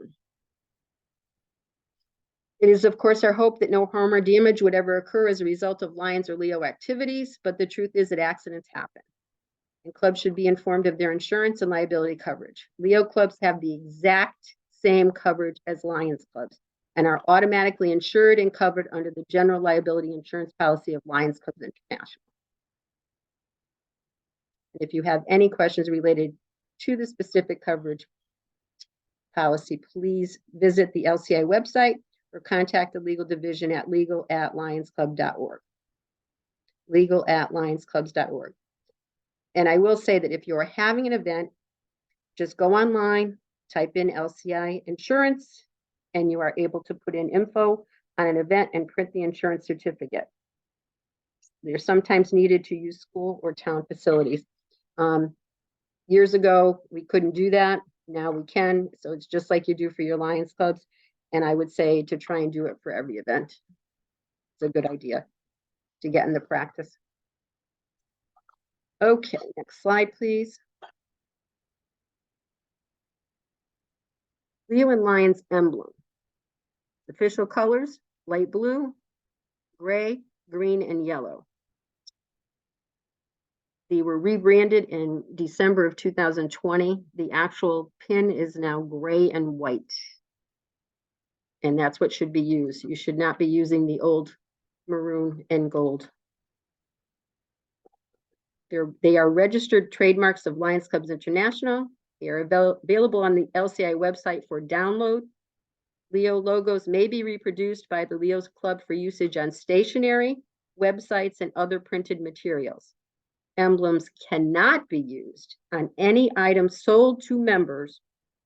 It is, of course, our hope that no harm or damage would ever occur as a result of Lions or Leo activities, but the truth is that accidents happen, and clubs should be informed of their insurance and liability coverage. Leo clubs have the exact same coverage as Lions clubs and are automatically insured and covered under the general liability insurance policy of Lions Clubs International. And if you have any questions related to the specific coverage policy, please visit the LCI website or contact the legal division at legal@lionsclub.org. legal@lionsclubs.org. And I will say that if you're having an event, just go online, type in LCI insurance, and you are able to put in info on an event and print the insurance certificate. They're sometimes needed to use school or town facilities. Years ago, we couldn't do that. Now we can. So it's just like you do for your Lions clubs. And I would say to try and do it for every event. It's a good idea to get in the practice. Okay, next slide, please. Leo and Lions emblem. Official colors, light blue, gray, green, and yellow. They were rebranded in December of 2020. The actual pin is now gray and white. And that's what should be used. You should not be using the old maroon and gold. They are registered trademarks of Lions Clubs International. They are available on the LCI website for download. Leo logos may be reproduced by the Leo's Club for usage on stationery, websites, and other printed materials. Emblems cannot be used on any item sold to members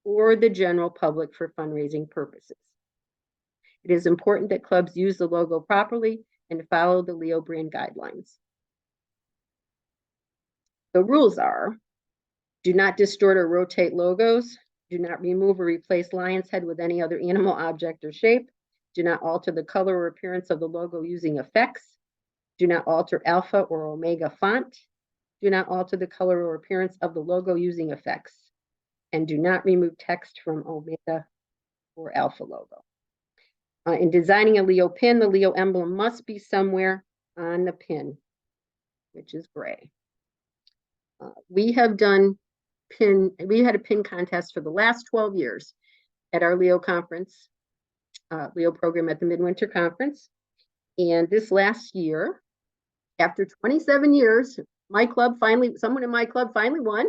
or the general public for fundraising purposes. It is important that clubs use the logo properly and follow the Leo brand guidelines. The rules are: do not distort or rotate logos. Do not remove or replace lion's head with any other animal, object, or shape. Do not alter the color or appearance of the logo using effects. Do not alter alpha or omega font. Do not alter the color or appearance of the logo using effects. And do not remove text from omega or alpha logo. In designing a Leo pin, the Leo emblem must be somewhere on the pin, which is gray. We had a pin contest for the last 12 years at our Leo conference, Leo program at the Midwinter Conference. And this last year, after 27 years, someone in my club finally won.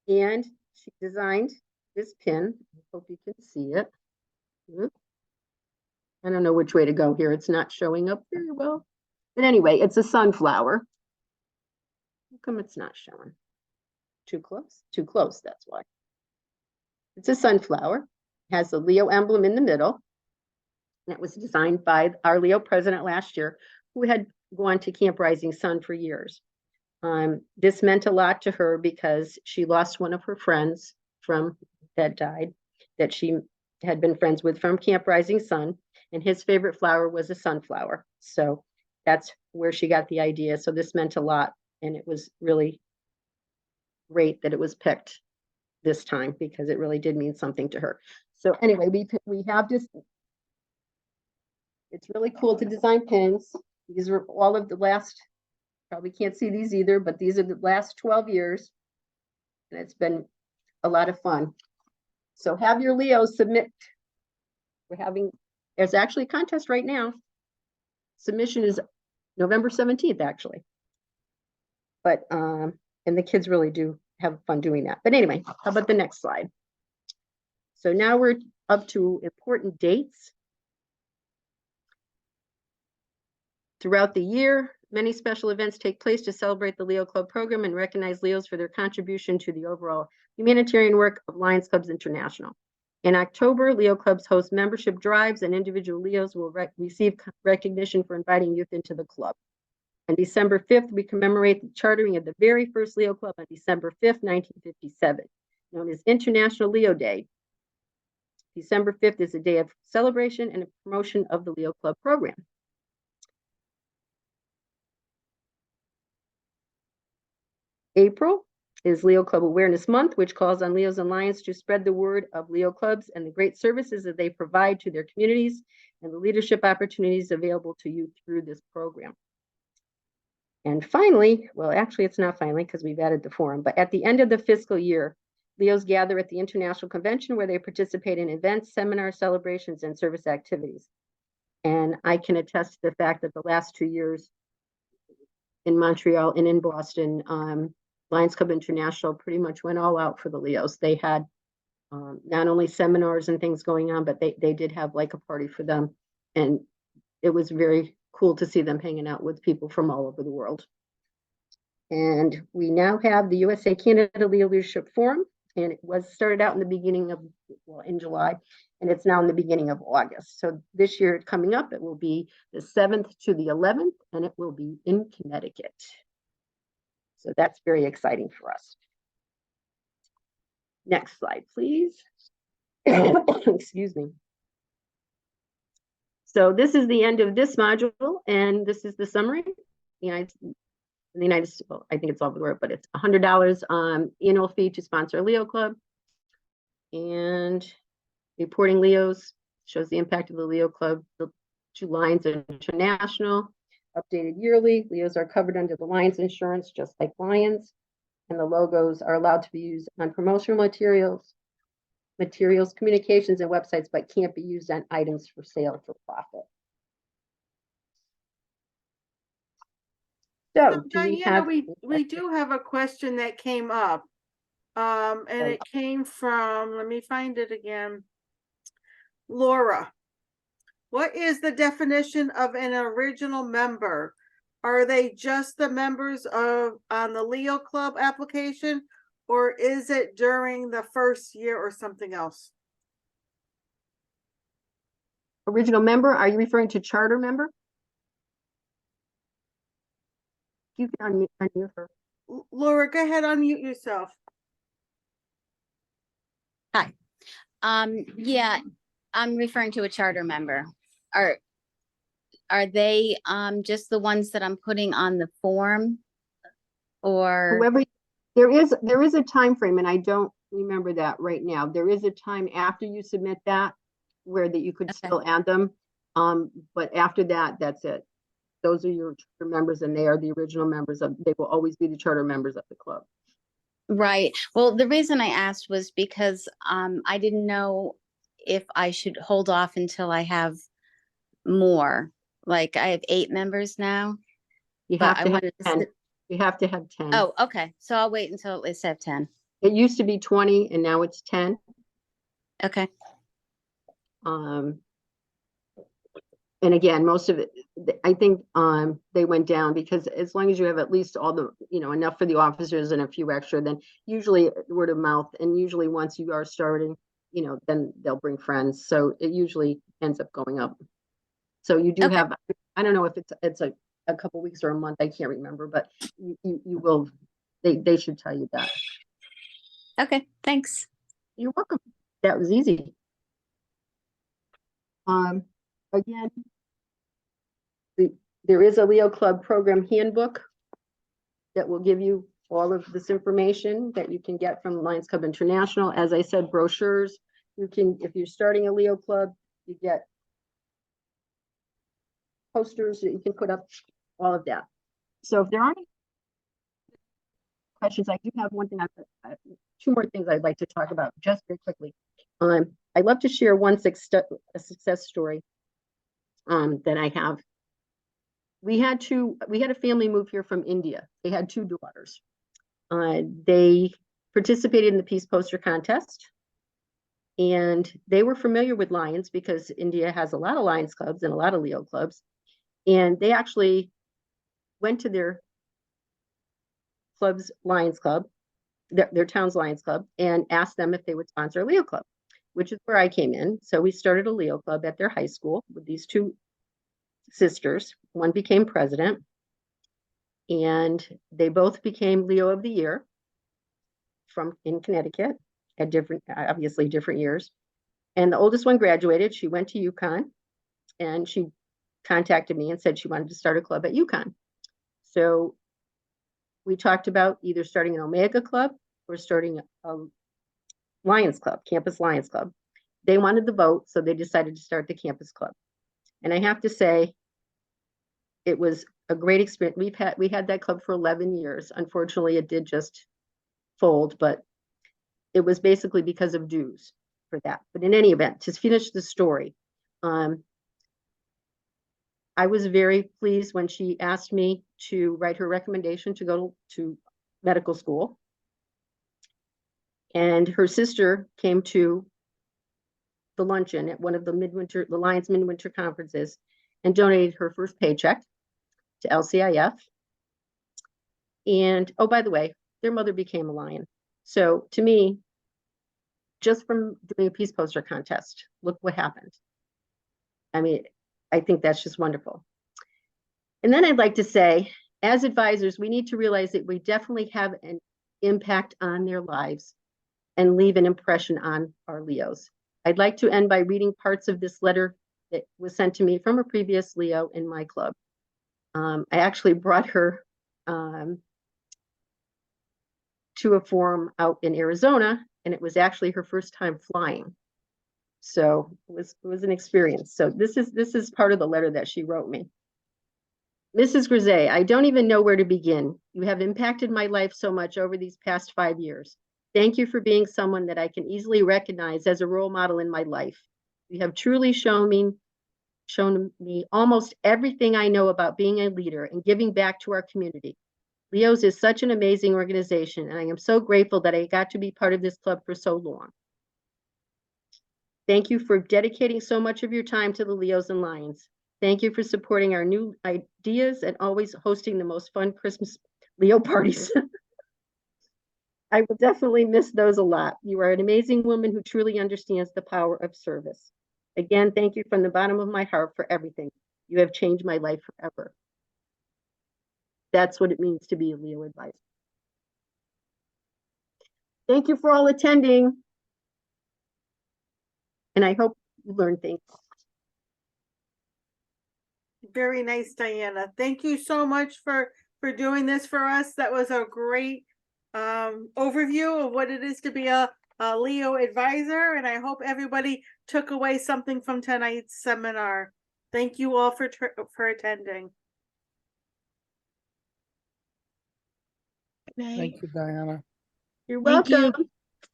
And she designed this pin. I hope you can see it. I don't know which way to go here. It's not showing up very well. But anyway, it's a sunflower. How come it's not showing? Too close? Too close, that's why. It's a sunflower. It has the Leo emblem in the middle. And it was designed by our Leo president last year, who had gone to Camp Rising Sun for years. This meant a lot to her because she lost one of her friends that died, that she had been friends with from Camp Rising Sun, and his favorite flower was a sunflower. So that's where she got the idea. So this meant a lot, and it was really great that it was picked this time because it really did mean something to her. So anyway, we have this. It's really cool to design pins. These are all of the last, probably can't see these either, but these are the last 12 years. And it's been a lot of fun. So have your Leos submit. There's actually a contest right now. Submission is November 17th, actually. But, and the kids really do have fun doing that. But anyway, how about the next slide? So now we're up to important dates. Throughout the year, many special events take place to celebrate the Leo Club program and recognize Leos for their contribution to the overall humanitarian work of Lions Clubs International. In October, Leo Clubs host membership drives, and individual Leos will receive recognition for inviting youth into the club. On December 5th, we commemorate the chartering of the very first Leo Club on December 5th, 1957, known as International Leo Day. December 5th is a day of celebration and a promotion of the Leo Club program. April is Leo Club Awareness Month, which calls on Leos and Lions to spread the word of Leo Clubs and the great services that they provide to their communities and the leadership opportunities available to you through this program. And finally, well, actually, it's not finally because we've added the forum, but at the end of the fiscal year, Leos gather at the International Convention where they participate in events, seminars, celebrations, and service activities. And I can attest to the fact that the last 2 years in Montreal and in Boston, Lions Club International pretty much went all out for the Leos. They had not only seminars and things going on, but they did have like a party for them. And it was very cool to see them hanging out with people from all over the world. And we now have the USA Canada Leo Leadership Forum, and it was started out in the beginning of, well, in July, and it's now in the beginning of August. So this year coming up, it will be the 7th to the 11th, and it will be in Connecticut. So that's very exciting for us. Next slide, please. Excuse me. So this is the end of this module, and this is the summary. In the United States, well, I think it's all over the world, but it's $100 annual fee to sponsor a Leo Club. And reporting Leos shows the impact of the Leo Club to Lions International, updated yearly. Leos are covered under the Lions insurance, just like Lions. And the logos are allowed to be used on promotional materials, communications, and websites, but can't be used on items for sale for profit. So, Diana, we do have a question that came up. And it came from, let me find it again. Laura. What is the definition of an original member? Are they just the members on the Leo Club application, or is it during the first year or something else? Original member, are you referring to charter member? You can unmute her. Laura, go ahead, unmute yourself. Hi. Yeah, I'm referring to a charter member. Are they just the ones that I'm putting on the form, or whoever? There is a time frame, and I don't remember that right now. There is a time after you submit that where that you could still add them. But after that, that's it. Those are your charter members, and they are the original members of. They will always be the charter members of the club. Right. Well, the reason I asked was because I didn't know if I should hold off until I have more. Like I have 8 members now. You have to have 10. You have to have 10. Oh, okay. So I'll wait until at least I have 10. It used to be 20, and now it's 10. Okay. And again, most of it, I think, they went down because as long as you have at least all the, enough for the officers and a few extra, then usually word of mouth, and usually once you are starting, then they'll bring friends. So it usually ends up going up. So you do have, I don't know if it's a a couple weeks or a month, I can't remember, but you will, they should tell you that. Okay, thanks. You're welcome. That was easy. Again, there is a Leo Club program handbook that will give you all of this information that you can get from Lions Club International. As I said, brochures. You can, if you're starting a Leo Club, you get posters that you can put up, all of that. So if there aren't any questions, I do have one thing, two more things I'd like to talk about just very quickly. I'd love to share one success story that I have. We had a family move here from India. They had two daughters. They participated in the Peace Poster Contest, and they were familiar with Lions because India has a lot of Lions clubs and a lot of Leo clubs. And they actually went to their club's Lions Club, their town's Lions Club, and asked them if they would sponsor a Leo club, which is where I came in. So we started a Leo club at their high school with these two sisters. One became president, and they both became Leo of the Year in Connecticut at obviously different years. And the oldest one graduated. She went to UConn, and she contacted me and said she wanted to start a club at UConn. So we talked about either starting an Omega club or starting a Lions Club, Campus Lions Club. They wanted the vote, so they decided to start the Campus Club. And I have to say, it was a great experience. We had that club for 11 years. Unfortunately, it did just fold, but it was basically because of dues for that. But in any event, to finish the story, I was very pleased when she asked me to write her recommendation to go to medical school. And her sister came to the luncheon at one of the Lions midwinter conferences and donated her first paycheck to LCIF. And oh, by the way, their mother became a Lion. So to me, just from doing a Peace Poster Contest, look what happened. I mean, I think that's just wonderful. And then I'd like to say, as advisors, we need to realize that we definitely have an impact on their lives and leave an impression on our Leos. I'd like to end by reading parts of this letter that was sent to me from a previous Leo in my club. I actually brought her to a forum out in Arizona, and it was actually her first time flying. So it was an experience. So this is part of the letter that she wrote me. Mrs. Grise, I don't even know where to begin. You have impacted my life so much over these past 5 years. Thank you for being someone that I can easily recognize as a role model in my life. You have truly shown me almost everything I know about being a leader and giving back to our community. Leo's is such an amazing organization, and I am so grateful that I got to be part of this club for so long. Thank you for dedicating so much of your time to the Leos and Lions. Thank you for supporting our new ideas and always hosting the most fun Christmas Leo parties. I will definitely miss those a lot. You are an amazing woman who truly understands the power of service. Again, thank you from the bottom of my heart for everything. You have changed my life forever. That's what it means to be a Leo advisor. Thank you for all attending. And I hope you learned things. Very nice, Diana. Thank you so much for doing this for us. That was a great overview of what it is to be a Leo advisor, and I hope everybody took away something from tonight's seminar. Thank you all for attending. Thank you, Diana. You're Thank welcome. you.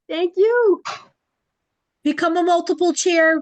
Thank you. Become a multiple chair